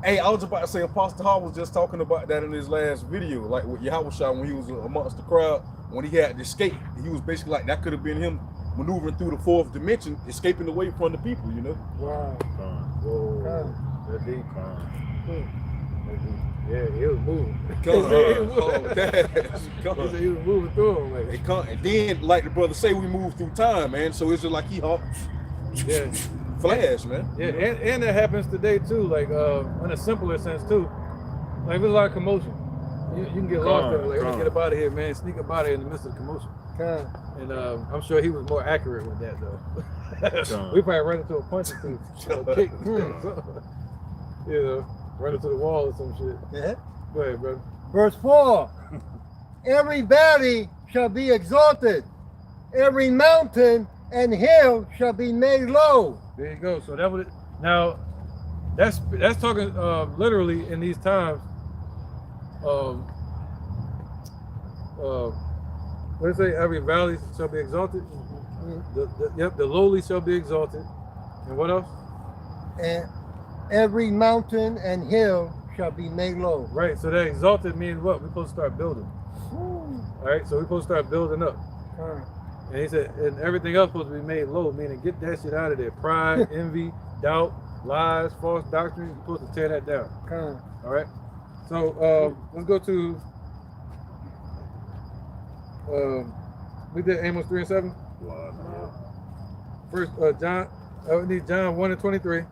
Hey, I was about to say, Apostle Hall was just talking about that in his last video, like with Yahweh when he was amongst the crowd, when he had to escape. He was basically like, that could have been him maneuvering through the fourth dimension, escaping away from the people, you know? Wow. Whoa. That's deep. Yeah, he was moving. He was moving through them. Like. And then, like the brother say, we move through time, man. So it's just like he hopped, flash, man. Yeah, and that happens today too. Like in a simpler sense too. Like there's a lot of commotion. You can get lost there. Like, Come let's on. get up out of here, man. Sneak up out of here in the midst of the commotion. And I'm sure he was more accurate with that, though. We probably run into a punch or two. Or kick, you know, run into the wall or some shit. Yeah. Go ahead, brother. Verse 4. Every valley shall be exalted. Every mountain and hill shall be made low. There you go. So that would now that's talking literally in these times. What did it say? Every valley shall be exalted. The lowly shall be exalted. And what else? And every mountain and hill shall be made low. Right. So that exalted means what? We're supposed to start building. All right. So we're supposed to start building up. And he said, and everything else supposed to be made low, meaning get that shit out of there. Pride, envy, doubt, lies, false doctrine. You're supposed to tear that down. All right. So let's go to. We did Amos 3 and 7. First, John. We need John 1 and 23.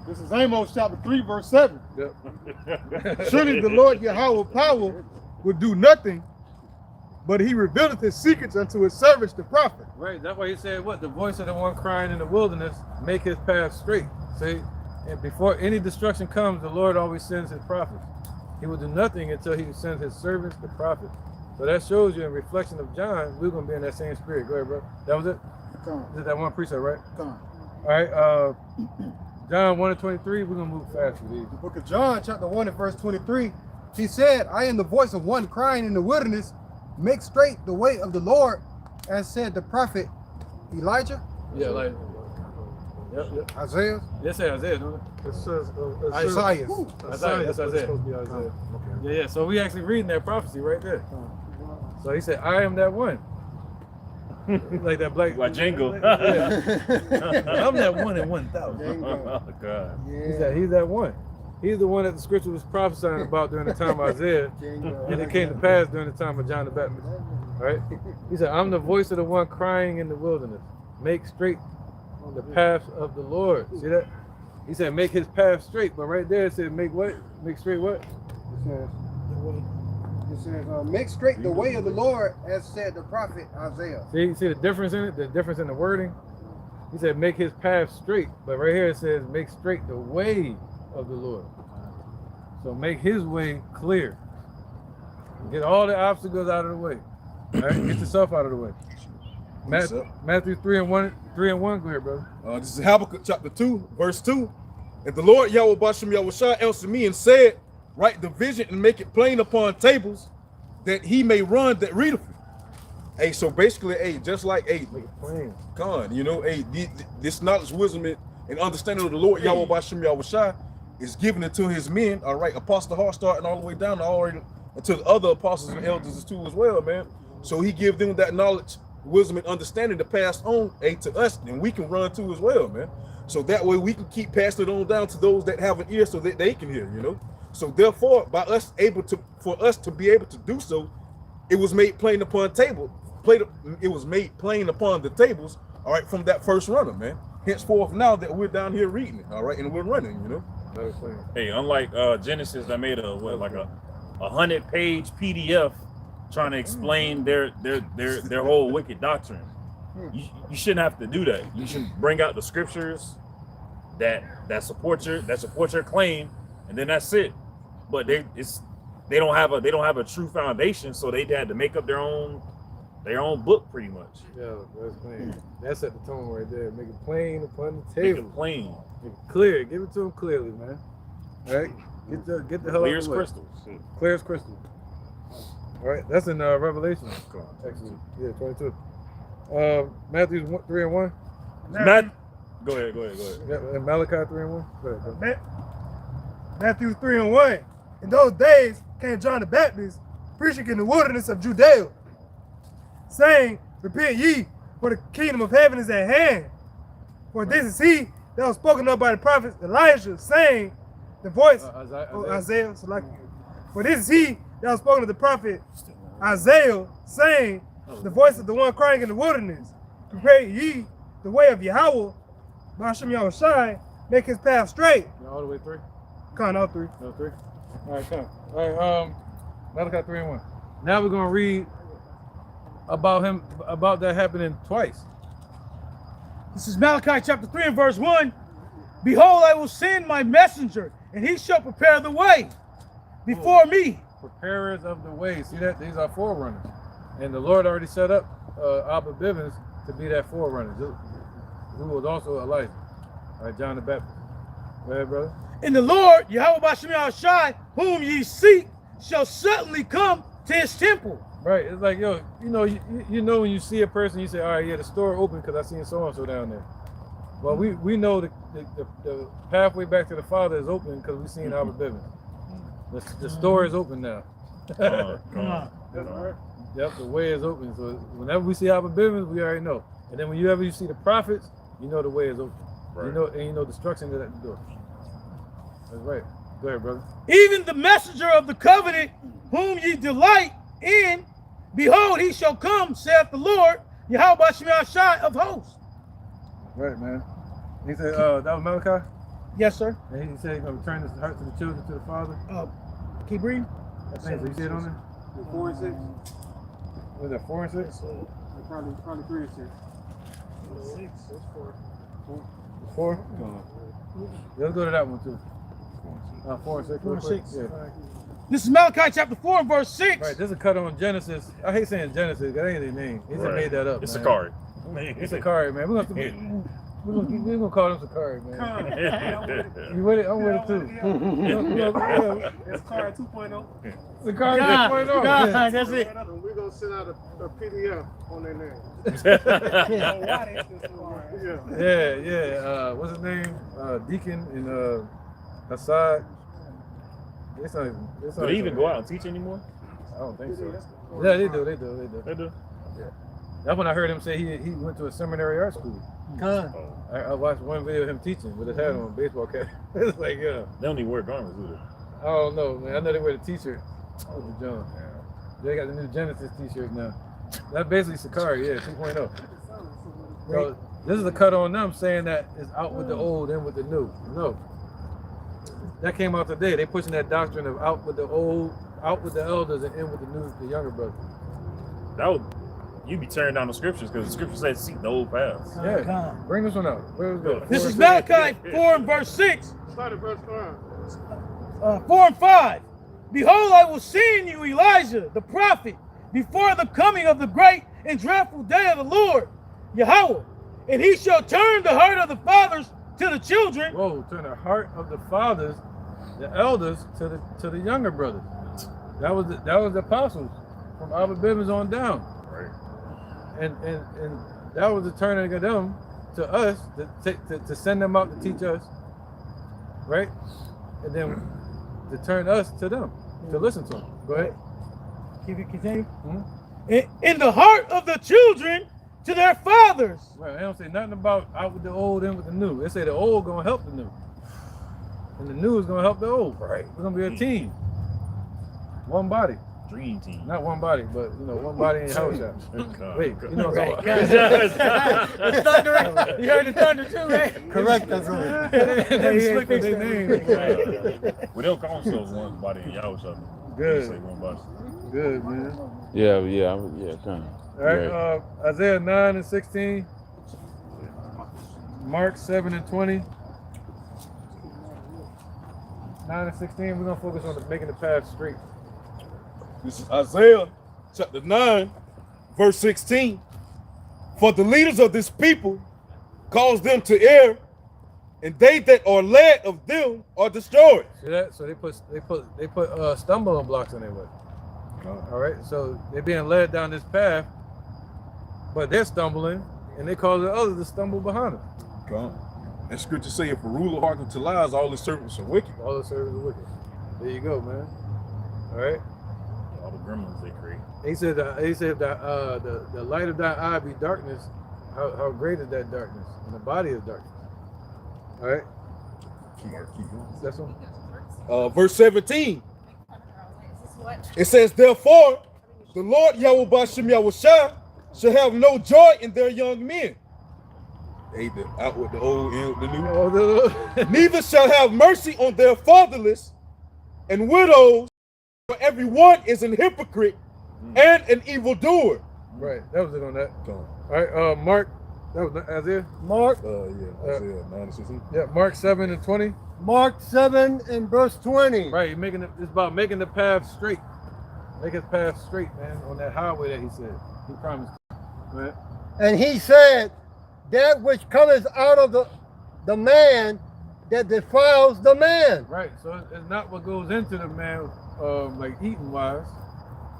This is Amos chapter 3, verse 7. Yep. Surely the Lord Yahweh power will do nothing, but he revealeth his secrets unto his servants the prophet. Right. That's why he said, "What the voice of the one crying in the wilderness, make his path straight." See, and before any destruction comes, the Lord always sends his prophets. He will do nothing until he sends his servants the prophets. So that shows you in reflection of John, we're gonna be in that same spirit. Go ahead, bro. That was it. Is that one precept, right? All right. John 1 and 23. We're gonna move fast with these. The book of John, chapter 1 and verse 23. He said, I am the voice of one crying in the wilderness, make straight the way of the Lord, as said the prophet Elijah. Yeah, like. Yep. Isaiah. Yes, say Isaiah, don't it? It says Isaiah. Isaiah. That's Isaiah. Okay. Yeah. So we actually reading that prophecy right there. So he said, "I am that one." Like that black. Like jingle. Yeah. I'm that one in 1,000. Oh God. He said he's that one. He's the one that the scripture was prophesying about during the time of Isaiah, and it came to pass during the time of John the Baptist. Right? He said, "I'm the voice of the one crying in the wilderness. Make straight the path of the Lord." See that? He said, "Make his path straight." But right there it said, "Make what? Make straight what?" It says, make straight the way of the Lord, as said the prophet Isaiah. See the difference in it? The difference in the wording? He said, "Make his path straight." But right here it says, "Make straight the way of the Lord." So make his way clear. Get all the obstacles out of the way. All right? Get yourself out of the way. Matthew 3 and 1. Go ahead, brother. This is Habakkuk chapter 2, verse 2. And the Lord Yahweh Bashem Yahushua answered me and said, write the vision and make it plain upon tables, that he may run that readeth it. Hey, so basically, hey, just like, hey, God, you know, hey, this knowledge, wisdom, and understanding of the Lord Yahweh Bashem Yahushua is given it to his men. All right, Apostle Hart starting all the way down already to the other apostles and elders too as well, man. So he give them that knowledge, wisdom, and understanding to pass on, hey, to us, and we can run too as well, man. So that way we can keep passing it on down to those that have an ear so that they can hear, you know. So therefore, by us for us to be able to do so, it was made plain upon table. It was made plain upon the tables, all right, from that first runner, man. Henceforth, now that we're down here reading it, all right, and we're running, you know. Hey, unlike Genesis, that made a 100-page PDF trying to explain their whole wicked doctrine. You shouldn't have to do that. You should bring out the scriptures that support your claim, and then that's it. But they don't have a true foundation, so they had to make up their own book pretty much. Yeah, that's plain. That's at the tone right there. Make it plain upon the Make table. it plain. Make it clear. Give it to them clearly, man. All right? Get the hell Clear out as of the way. crystal. Clear as crystal. All right, that's in Revelation. Actually, yeah, 22. Matthew 3 and 1. Go ahead. Yeah, and Malachi 3 and 1. Go ahead, bro. Matthew 3 and 1. In those days came John the Baptist, preaching in the wilderness of Judea, saying, repent ye, for the kingdom of heaven is at hand. For this is he that was spoken of by the prophet Elijah, saying, the voice of Isaiah. For this is he that was spoken of the prophet Isaiah, saying, the voice of the one crying in the wilderness, prepare ye the way of Yahweh, Basham Yahushai make his path straight. All the way 3? Con all 3. No, 3? All right, come. All right, Malachi 3 and 1. Now we're going to read about that happening twice. This is Malachi chapter 3 and verse 1. Behold, I will send my messenger, and he shall prepare the way before me. Preparers of the way. See that? These are forerunners. And the Lord already set up Abba Bivens to be that forerunner, who was also Elijah. All right, John the Baptist. Go ahead, brother. And the Lord, Yahweh Basham Yahushai, whom ye seek, shall suddenly come to his temple. Right. It's like, yo, you know when you see a person, you say, all right, yeah, the store open because I seen so-and-so down there. Well, we know the pathway back to the Father is open because we've seen Abba Bivens. The store is open now. Yep, the way is open. So whenever we see Abba Bivens, we already know. And then whenever you see the prophets, you know the way is open. Right. You know destruction is at the door. That's right. Go ahead, brother. Even the messenger of the covenant, whom ye delight in, behold, he shall come, saith the Lord, Yahweh Basham Yahushai of hosts. Right, man. He said, that was Malachi? Yes, sir. And he said he's going to return his heart to the children, to the Father. Keep reading. I think so. You see it on there? 4 and 6. Was that 4 and 6? Probably 3 and 6. 6. That's 4. 4? Let's go to that one too. 4 and 6. 4 and 6. Yeah. This is Malachi chapter 4 and verse 6. Right, this is a cut on Genesis. I hate saying Genesis, that ain't his name. He just made that up. It's man. Sakari. It's Sakari, man. We're gonna call him Sakari, man. You with it? I'm with it too. It's Car 2.0. Sakari 2.0. God, that's it. We're going to send out a PDF on their name. Yeah. What's his name? Deacon and Assad. Do they even go out and teach anymore? I don't think so. Yeah, they do. Yeah. That's when I heard him say he went to a seminary art school. I watched one video of him teaching with his hat on, baseball cap. It's like, yeah. They don't even wear garments, do they? I don't know, man. I know they wear the t-shirt with the John. They got the new Genesis t-shirt now. That's basically Sakari, yeah, 2.0. So this is a cut on them saying that it's out with the old, in with the new. No. That came out today. They pushing that doctrine of out with the old, out with the elders, and in with the new, the younger brothers. That would, you'd be tearing down the scriptures because the scripture says seek the old paths. Yeah. Bring this one out. Where was it? This is Malachi 4 and verse 6. Start at verse 5. 4 and 5. Behold, I will send you Elijah, the prophet, before the coming of the great and dreadful day of the Lord, Yahweh. And he shall turn the heart of the fathers to the children. Whoa, turn the heart of the fathers, the elders, to the younger brothers. That was the apostles from Abba Bivens on down. Right. And that was the turning of them to us to send them out to teach us, right? And then to turn us to them, to listen to them. Go ahead. Keep it continue. Mm-hmm. In the heart of the children to their fathers. Right. They don't say nothing about out with the old, in with the new. They say the old gonna help the new, and the new is gonna help the old. Right. We're gonna be a team, one body. Dream team. Not one body, but one body in house shop. Wait, you know what I'm talking The thunder. You heard the thunder too, right? Correct, that's right. They slick with their name. Well, they'll call themselves one body in y'all something. Good. Say one body. Good, man. Yeah, kind of. All right, Isaiah 9 and 16, Mark 7 and 20. 9 and 16, we're gonna focus on making the path straight. This is Isaiah chapter 9, verse 16. For the leaders of this people cause them to err, and they that are led of them are destroyed. See that? So they put stumbling blocks in their way. All right, so they're being led down this path, but they're stumbling, and they cause the others to stumble behind them. God. That scripture say, if a ruler hearken to lies, all his servants are wicked. All the servants are wicked. There you go, man. All right. All the gremlins they create. He said the light of thy eye be darkness. How great is that darkness? And the body is darkness. All right. Keep going. That's one. Verse 17. It says, therefore, the Lord Yahweh Basham Yahushai shall have no joy in their young men, Hey, out with the old, in with the new. Oh, Neither shall have mercy on their fatherless and widows, for everyone is an hypocrite and an evildoer. right, that was it on that. Come. All right, Mark, that was Isaiah. Mark, Yeah, Isaiah 9 and 16. Yeah, Mark 7 and 20. Mark 7 and verse 20. Right, it's about making the path straight. Make his path straight, man, on that highway that he said. He promised. Right? And he said, that which cometh out of the man that defiles the man. Right, so it's not what goes into the man, like eating wise.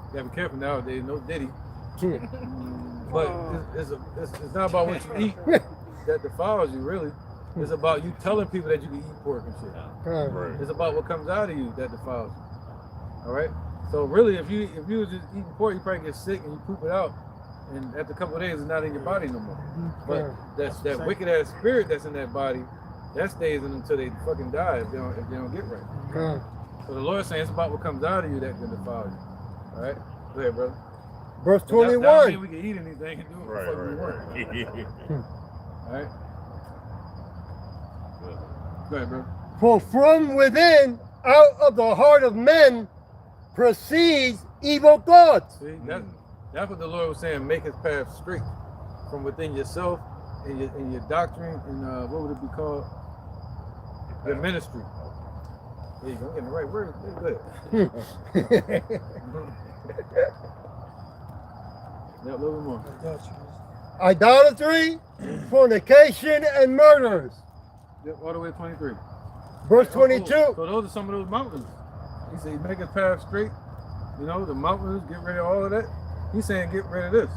You gotta be careful nowadays, no Diddy. But it's not about what you eat that defiles you, really. It's about you telling people that you can eat pork and shit. Right. It's about what comes out of you that defiles you. All right. So really, if you was just eating pork, you probably get sick and you poop it out, and after a couple of days, it's not in your body no more. But that wicked ass spirit that's in that body, that stays in until they fucking die if they don't get right. So the Lord's saying it's about what comes out of you that can defile you. All right. Go ahead, brother. Verse 21. That mean we can eat anything and do what the fuck we want. All right. Go ahead, bro. For from within, out of the heart of men, proceeds evil thoughts. See, that's what the Lord was saying. Make his path straight from within yourself and your doctrine and what would it be called? Your ministry. There you go. I'm getting the right word. Good. Yeah, a little bit more. Idolatry, fornication, and murders. Yep, all the way to 23. Verse 22. So those are some of those mountains. He said, make his path straight. You know, the mountains, get rid of all of that. He's saying, get rid of this.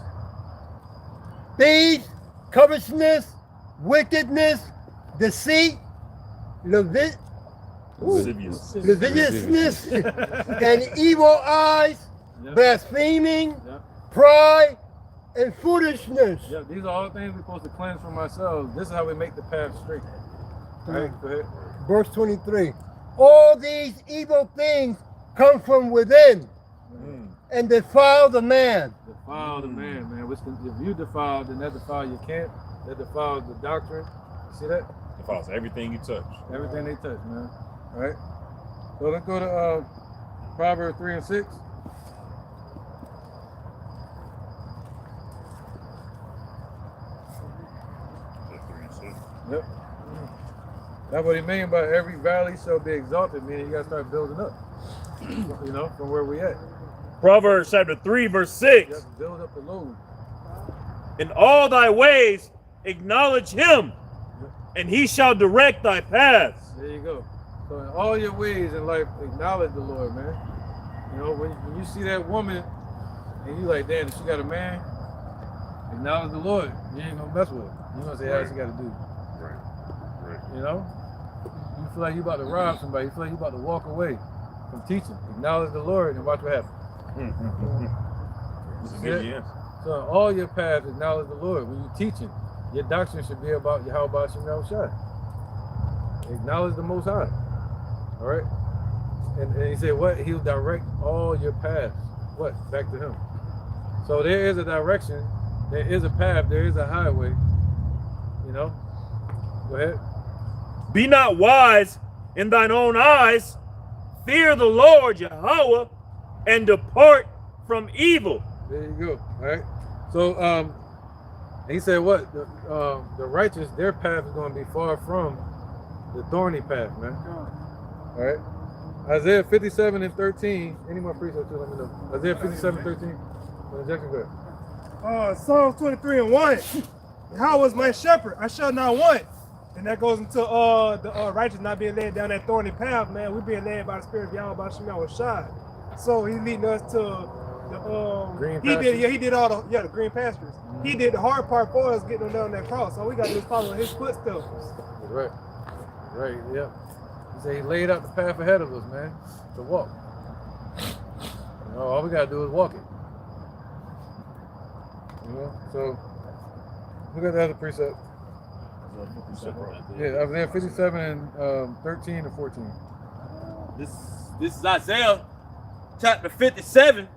Thieves, covetousness, wickedness, deceit, lasciviousness, and evil eyes, blaspheming, pride, and foolishness. Yeah, these are all things we're supposed to cleanse from ourselves. This is how we make the path straight. All right, go ahead. Verse 23. All these evil things come from within and defile the man. Defile the man, man. Which if you defile, then that defile your camp. That defiles the doctrine. You see that? Defiles everything you touch. Everything they touch, man. All right. So let's go to Proverbs 3 and 6. Yep. That's what he mean by every valley shall be exalted, meaning you gotta start building up. You know, from where we at. Proverbs chapter 3, verse 6. You have to build up the load. In all thy ways acknowledge him, and he shall direct thy paths. There you go. So in all your ways in life, acknowledge the Lord, man. You know, when you see that woman and you like, damn, she got a man, acknowledge the Lord. You ain't gonna mess with her. You're gonna say, how she gotta do. You know? You feel like you about to rob somebody, you feel like you about to walk away from teaching. Acknowledge the Lord and watch what happens. So in all your paths, acknowledge the Lord. When you're teaching, your doctrine should be about Yahweh Shem Yahushua. Acknowledge the Most High. All right? And he said, what? He'll direct all your paths. What? Back to him. So there is a direction, there is a path, there is a highway. You know? Go ahead. Be not wise in thine own eyes. Fear the Lord Yahweh and depart from evil. There you go. All right. So he said what? The righteous, their path is going to be far from the thorny path, man. All right. Isaiah 57 and 13. Any more precepts? Let me know. Isaiah 57 13. Go ahead. Psalms 23 and 1. Yahweh is my shepherd, I shall not want. And that goes into the righteous not being led down that thorny path, man. We're being led by the Spirit of Yahweh Shem Yahushua. So he's leading us to the green he did all the green pastures. He did the hard part for us, getting them down that cross. All we got to do is follow his footsteps. Right. Right. Yeah. He said he laid out the path ahead of us, man, to walk. You know, all we gotta do is walk it. You know. So look at the other precept. Yeah, Isaiah 57 and 13 and 14. This is Isaiah chapter 57,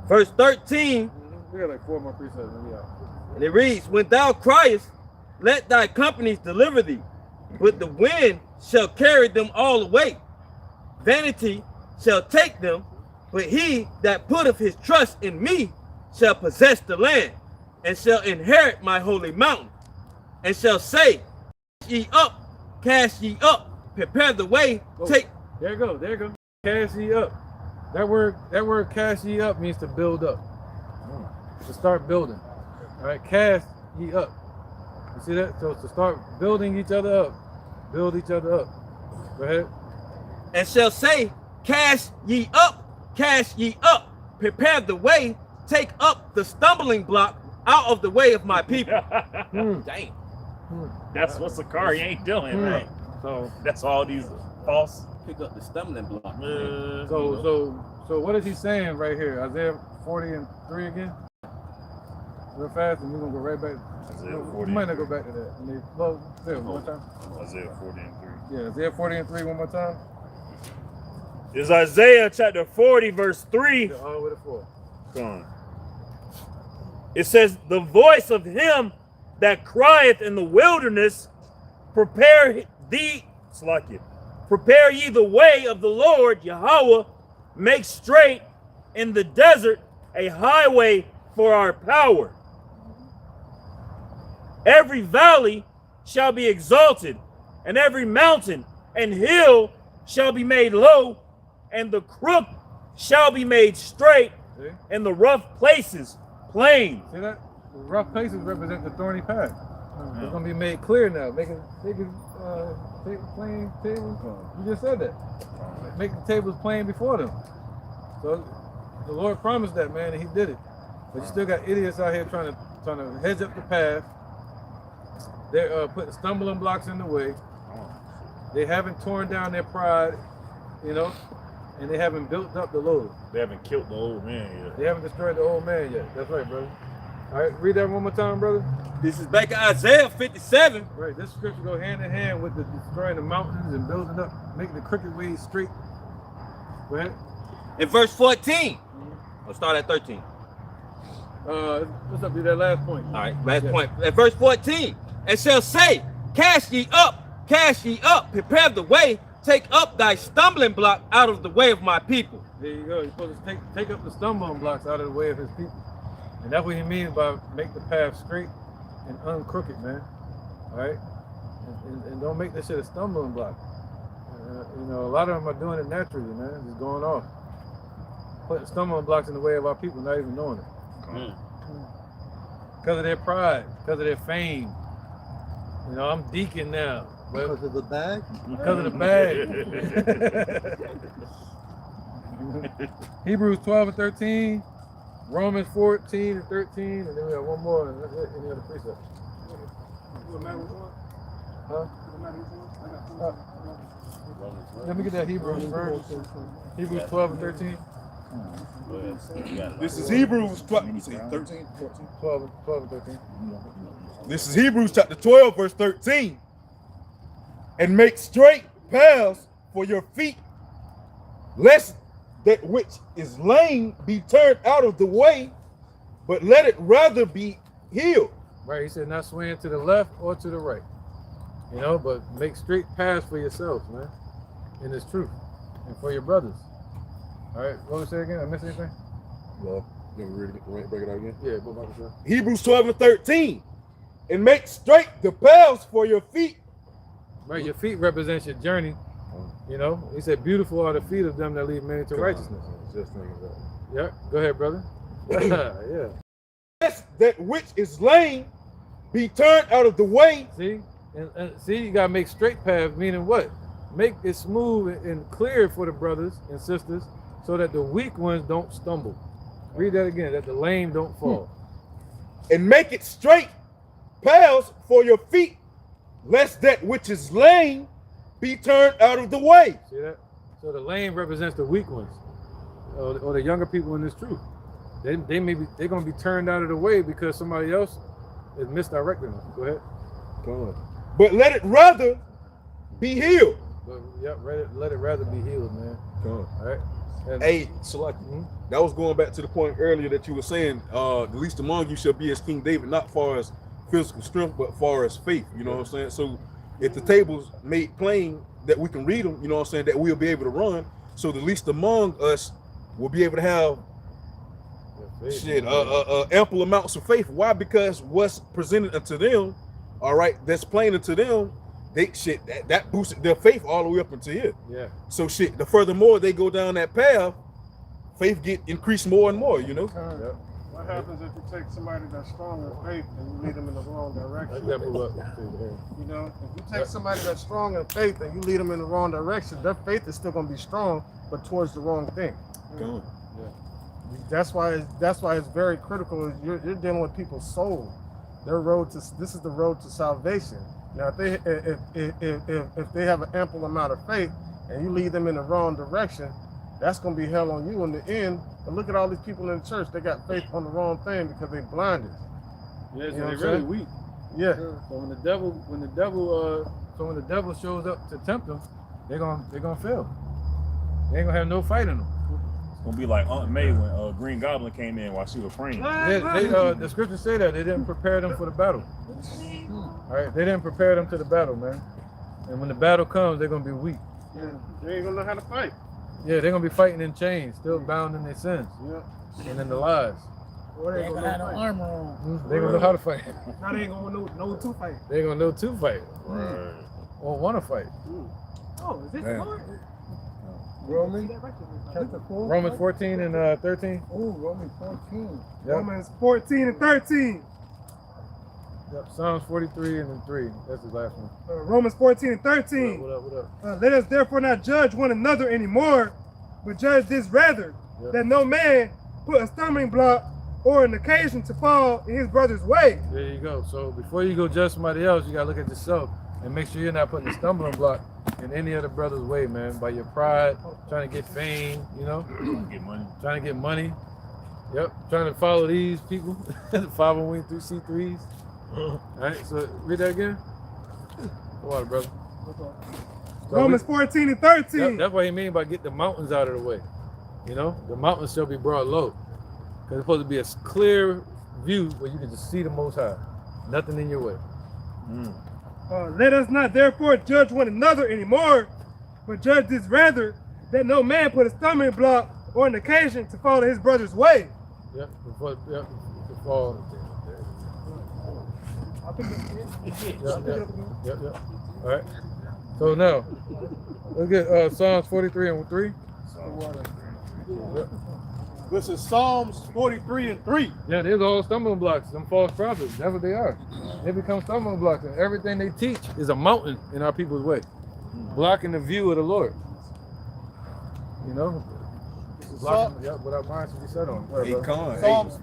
verse 13. We got like 4 more precepts. And it reads, when thou criest, let thy companies deliver thee, but the wind shall carry them all away. Vanity shall take them, but he that putteth his trust in me shall possess the land, and shall inherit my holy mountain, and shall say, cast ye up, prepare the way, take. There you go, there you go. Cast ye up. That word cast ye up means to build up. To start building. All right, cast ye up. You see that? So to start building each other up. Build each other up. Go ahead. And shall say, cast ye up, prepare the way, take up the stumbling block out of the way of my people. Dang. That's what Sakari ain't doing, right? So that's all these false. Pick up the stumbling block. So what is he saying right here? Isaiah 40:3 again? Real fast, and we're gonna go right back. We might not go back to that. Say it one more time. Isaiah 40:3. Yeah, Isaiah 40:3 one more time. Is Isaiah chapter 40, verse 3. Yeah, all the way to 4. Come on. It says, the voice of him that crieth in the wilderness, prepare thee, prepare ye the way of the Lord, Yahweh, make straight in the desert a highway for our power. Every valley shall be exalted, and every mountain and hill shall be made low, and the crook shall be made straight, and the rough places plain. See that? The rough places represent the thorny path. It's gonna be made clear now. Make it plain tables. You just said that. Make the tables plain before them. So the Lord promised that, man, and He did it. But you still got idiots out here trying to hedge up the path. They're putting stumbling blocks in the way. They haven't torn down their pride, you know, and they haven't built up the load. They haven't killed the old man yet. They haven't destroyed the old man yet. That's right, brother. All right, read that one more time, brother. This is back in Isaiah 57. Right, this scripture go hand in hand with the destroying the mountains and building up, making the crooked ways straight. Go ahead. In verse 14. I'll start at 13. What's up to that last point? All right, last point. At verse 14. And shall say, cast ye up, prepare the way, take up thy stumbling block out of the way of my people. There you go. You're supposed to take up the stumbling blocks out of the way of His people. And that's what He means by make the path straight and uncrooked, man. All right? And don't make this shit a stumbling block. You know, a lot of them are doing it naturally, man. Just going off. Putting stumbling blocks in the way of our people, not even knowing it. Because of their pride, because of their fame. You know, I'm deacon now. Because of the bag? Because of the bag. Hebrews 12:13, Romans 14:13, and then we have one more, and that's it, any other precept. Huh? Let me get that Hebrews verse. Hebrews 12:13. This is Hebrews 12, 13, 14. 12:13. This is Hebrews chapter 12, verse 13. And make straight paths for your feet, lest that which is lame be turned out of the way, but let it rather be healed. Right, he said not swaying to the left or to the right. You know, but make straight paths for yourselves, man. In this truth. And for your brothers. All right, what was it again? I missed anything? Well, you want me to break it out again? Yeah, go back to Hebrews 12:13. And make straight the paths for your feet. Right, your feet represents your journey. You know, he said, beautiful are the feet of them that lead men to righteousness. Just thinking about it. Yeah, go ahead, brother. Yeah. Lest that which is lame be turned out of the way. See? And see, you got to make straight paths, meaning what? Make it smooth and clear for the brothers and sisters so that the weak ones don't stumble. Read that again, that the lame don't fall. And make it straight paths for your feet, lest that which is lame be turned out of the way. See that? So the lame represents the weak ones, or the younger people in this truth. They're going to be turned out of the way because somebody else is misdirecting them. Go ahead. Come on. But let it rather be healed. But yeah, let it rather be healed, man. Come on. All right. And- Hey, Select, that was going back to the point earlier that you were saying, the least among you shall be as King David, not far as physical strength, but far as faith. You know what I'm saying? So if the table's made plain that we can read them, you know what I'm saying, that we'll be able to run. So the least among us will be able to have ample amounts of faith. Why? Because what's presented unto them, all right, that's plain unto them, that boosted their faith all the way up until here. Yeah. So the furthermore they go down that path, faith get increased more and more, you know. Yep. What happens if you take somebody that's strong in faith and you lead them in the wrong direction? Let's move up. You know, if you take somebody that's strong in faith and you lead them in the wrong direction, their faith is still going to be strong, but towards the wrong thing. That's why it's very critical. You're dealing with people's soul. This is the road to salvation. Now, if they have an ample amount of faith and you lead them in the wrong direction, that's going to be hell on you in the end. But look at all these people in the church. They got faith on the wrong thing because they blinded. Yeah, so You know they're what I'm really saying? weak. Yeah. So when the devil shows up to tempt them, they're gonna fail. They ain't gonna have no fight in them. It's gonna be like Aunt May when Green Goblin came in while she was praying. The scriptures say that they didn't prepare them for the battle. All right, they didn't prepare them to the battle, man. And when the battle comes, they're gonna be weak. Yeah. They ain't gonna know how to fight. Yeah, they're gonna be fighting in chains, still bound in their sins and in the lies. Or they ain't gonna know armor on. They gonna know how to fight. Now they ain't gonna know to fight. They gonna know to fight Right. or want to fight. Oh, is this Damn. hard? Romans chapter 4. Romans 14 and 13. Oh, Romans 14. Yep. Romans 14 and 13. Yep. Psalms 43 and then 3. That's the last one. Romans 14 and 13. What up? Let us therefore not judge one another anymore, but judge this rather, Yep. that no man put a stumbling block or an occasion to fall in his brother's way. There you go. So before you go judge somebody else, you gotta look at yourself and make sure you're not putting a stumbling block in any other brother's way, man. By your pride, trying to get fame, you know, Get money. trying to get money. Yep, trying to follow these people, the 501c3s. All right, so read that again. Water, brother. So Romans 14 and 13. that's what he mean by get the mountains out of the way. You know, the mountains shall be brought low. Because it's supposed to be a clear view where you can just see the Most High. Nothing in your way. Let us not therefore judge one another anymore, but judge this rather, that no man put a stumbling block or an occasion to fall in his brother's way. Yep, before Yep. All right. So now, let's get Psalms 43 and 3. Yep. This is Psalms 43 and 3. Yeah, these are all stumbling blocks, some false prophets. That's what they are. They become stumbling blocks, and everything they teach is a mountain in our people's way, blocking the view of the Lord. You know, blocking what our minds should be set on. Hey, Con. Psalms.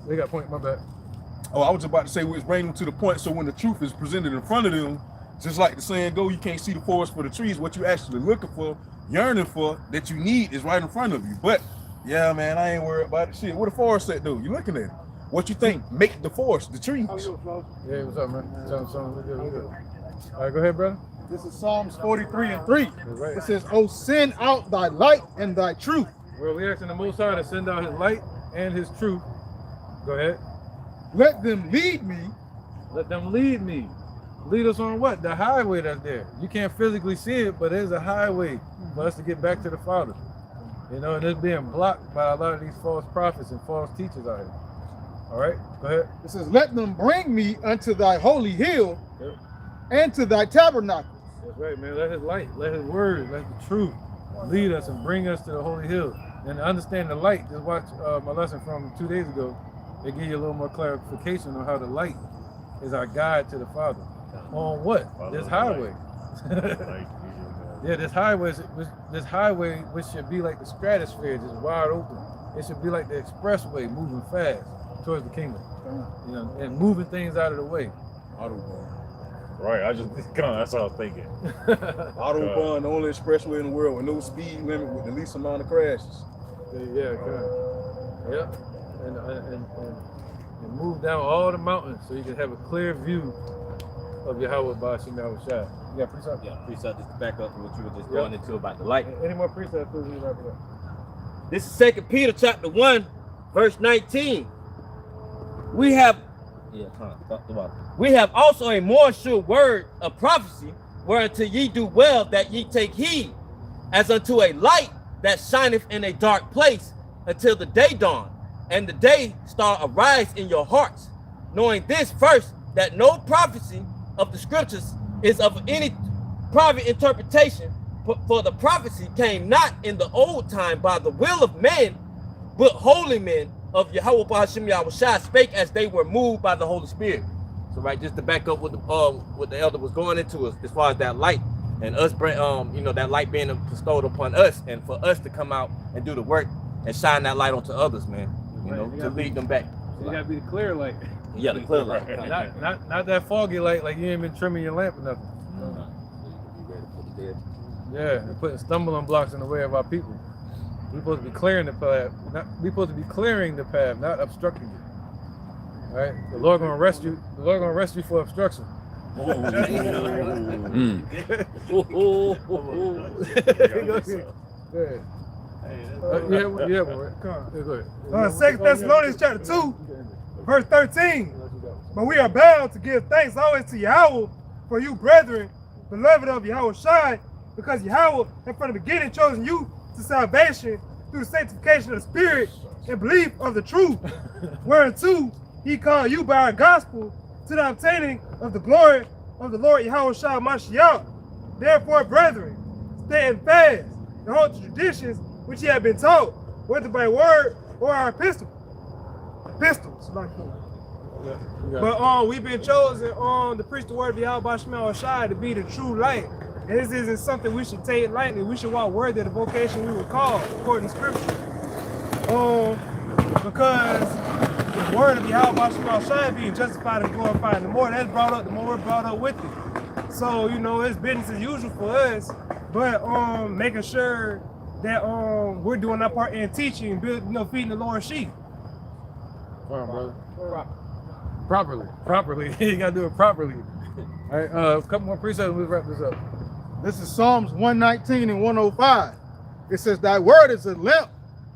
They got point. My bad. Oh, I was about to say we was bringing them to the point. So when the truth is presented in front of them, just like the saying go, you can't see the forest for the trees. What you actually looking for, yearning for, that you need is right in front of you. But yeah, man, I ain't worried about it. Shit, what the forest at though? You looking at it? What you think? Make the forest, the trees. Yeah, what's up, man? Something good. All right, go ahead, brother. This is Psalms 43 and 3. That's right. It says, "Oh, send out thy light and thy truth." Well, we asking the Most High to send out His light and His truth. Go ahead. Let them lead me. Let them lead me. Lead us on what? The highway that's there. You can't physically see it, but there's a highway for us to get back to the Father. You know, and it's being blocked by a lot of these false prophets and false teachers out here. All right, go ahead. It says, "Let them bring me unto thy holy hill Yep. and to thy tabernacle." That's right, man. Let His light, let His word, let the truth lead us and bring us to the holy hill. And to understand the light, just watch my lesson from 2 days ago. They give you a little more clarification on how the light is our guide to the Father. On what? This highway. Yeah, this highway, which should be like the stratosphere, just wide open. It should be like the expressway, moving fast towards the kingdom. You know, and moving things out of the way. Autobahn. Right. That's what I was thinking. Autobahn, the only expressway in the world with no speed limit, with the least amount of crashes. Yeah, good. Yep. And move down all the mountains so you can have a clear view of Yahweh Bashim Yahweh Shai. Yeah, precept. Yeah, precept just to back up from what you were just going into about the light. Any more precepts, please wrap it up. This is 2 Peter chapter 1, verse 19. We have also a more sure word of prophecy, whereunto ye do well that ye take heed, as unto a light that shineth in a dark place until the day dawn, and the day star arise in your hearts, knowing this first, that no prophecy of the scriptures is of any private interpretation, for the prophecy came not in the old time by the will of men, but holy men of Yahweh B'Hashem Yahushua spake as they were moved by the Holy Spirit. So right, just to back up what the elder was going into as far as that light and us, that light being bestowed upon us, and for us to come out and do the work and shine that light onto others, man. To lead them back. You gotta be the clear light. Yeah, the clear light. not that foggy light like you ain't been trimming your lamp or nothing. Yeah, and putting stumbling blocks in the way of our people. We're supposed to be clearing the path. We're supposed to be clearing the path, not obstructing it. All right, the Lord gonna arrest you. The Lord gonna arrest you for obstruction. Mm. Go ahead. 2 Thessalonians chapter 2, verse 13. But we are bound to give thanks always to Yahweh for you, brethren, beloved of Yahweh Shai, because Yahweh had from the beginning chosen you to salvation through the sanctification of the Spirit and belief of the truth, whereunto he called you by our gospel to the obtaining of the glory of the Lord Yahweh Shai Mashiach. Therefore, brethren, stand fast and hold the traditions which ye have been taught, whether by word or our epistles. Like but we've been chosen to preach the word of Yahweh Shai Shai to be the true light. And this isn't something we should take lightly. We should walk worthy of the vocation we were called, according to Scripture. Because the word of Yahweh Shai Shai being justified and glorified, the more that's brought up, the more we're brought up with it. So, it's business as usual for us, but making sure that we're doing our part in teaching and feeding the Lord's sheep. Come on, brother. Properly. You gotta do it properly. All right, a couple more precepts and we'll wrap this up. This is Psalms 119 and 105. It says, thy word is a lamp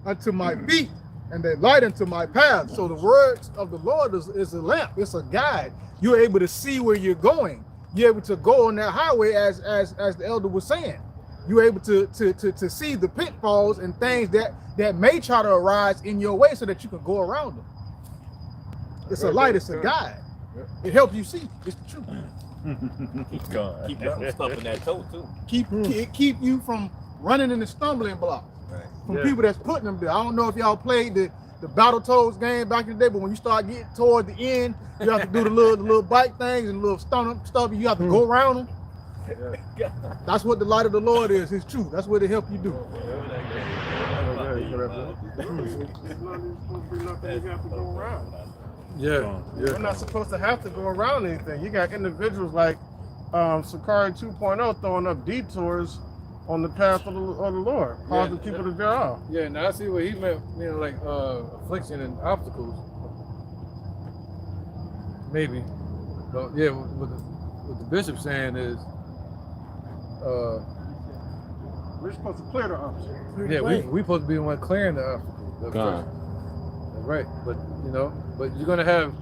unto my feet and a light unto my path. So the words of the Lord is a lamp. It's a guide. You're able to see where you're going. You're able to go on that highway as the elder was saying. You're able to see the pitfalls and things that may try to arise in your way so that you can go around them. It's a light, it's a guide. It helps you see. It's the truth. Keep that from stuffing that toe too. Keep you from running in the stumbling block. Right. From people that's putting them there. I don't know if y'all played the Battletoads game back in the day, but when you start getting toward the end, you have to do the little bike things and little stuff. You have to go around them. That's what the light of the Lord is. His truth. That's what it help you do. We're not supposed to have to go around anything. You got individuals like Sakari 2.0 throwing up detours on the path of the Lord, causing people to veer off. Yeah, now I see what he meant, like affliction and obstacles. Maybe. But yeah, what the bishop's saying is we're supposed to clear the obstacles. Yeah, we supposed to be the one clearing the obstacles. That's right. But but you're gonna have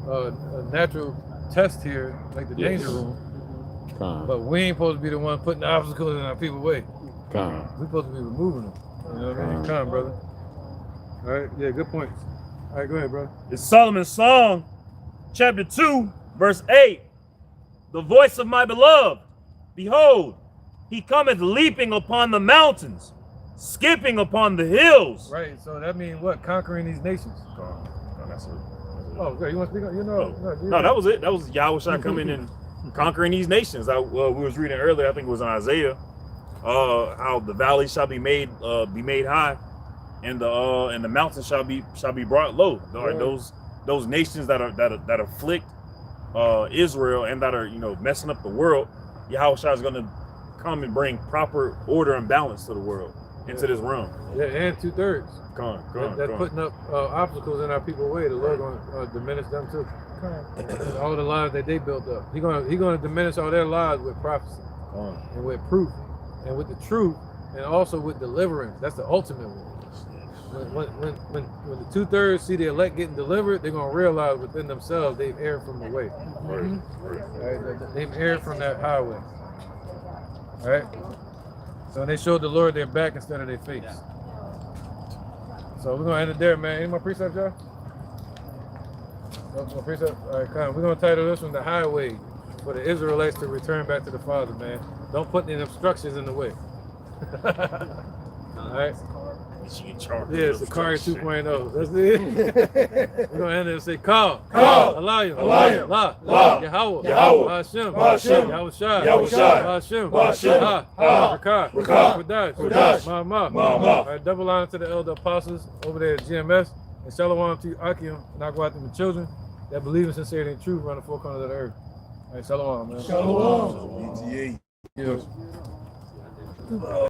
a natural test here, like the danger room. But we ain't supposed to be the one putting the obstacles in our people's way. We're supposed to be removing them. You know what I mean? Come, brother. All right, yeah, good points. All right, go ahead, bro. It's Solomon's Song, chapter 2, verse 8. The voice of my beloved, behold, he cometh leaping upon the mountains, skipping upon the hills. Right, so that means what? Conquering these nations. That's it. Oh, okay, you want to speak on? No, that was it. That was Yahweh coming and conquering these nations. We was reading earlier, I think it was in Isaiah, how the valley shall be made high, and the mountains shall be brought low. Right. Those nations that afflict Israel and that are messing up the world, Yahweh is going to come and bring proper order and balance to the world, into this realm. Yeah, and 2/3. That's putting up obstacles in our people's way. The Lord going to diminish them too. All the lies that they built up. He going to diminish all their lies with prophecy and with proof and with the truth and also with deliverance. That's the ultimate one. When the 2/3 see the elect getting delivered, they're gonna realize within themselves they've erred from the way. Right? They've erred from that highway. All right. So when they showed the Lord their back instead of their face. So we're gonna end it there, man. Any more precepts, y'all? No more precepts? All right, come. We're gonna title this one "The Highway" for the Israelites to return back to the Father, man. Don't put any obstructions in the way. All right. Yeah, it's the car 2.0. That's it. We're gonna end it and say, Call, Elayim, La, Yahweh, Hashem, Yahweh Shai, Hashem, Rakah, Kodash, Ma'amah. All right, double honor to the elder apostles over there at GMS, and shalom to Akim and Akwat and the children that believe in sincerity and truth around the four corners of the earth. All right, shalom, man. Shalom. ETA. Yes.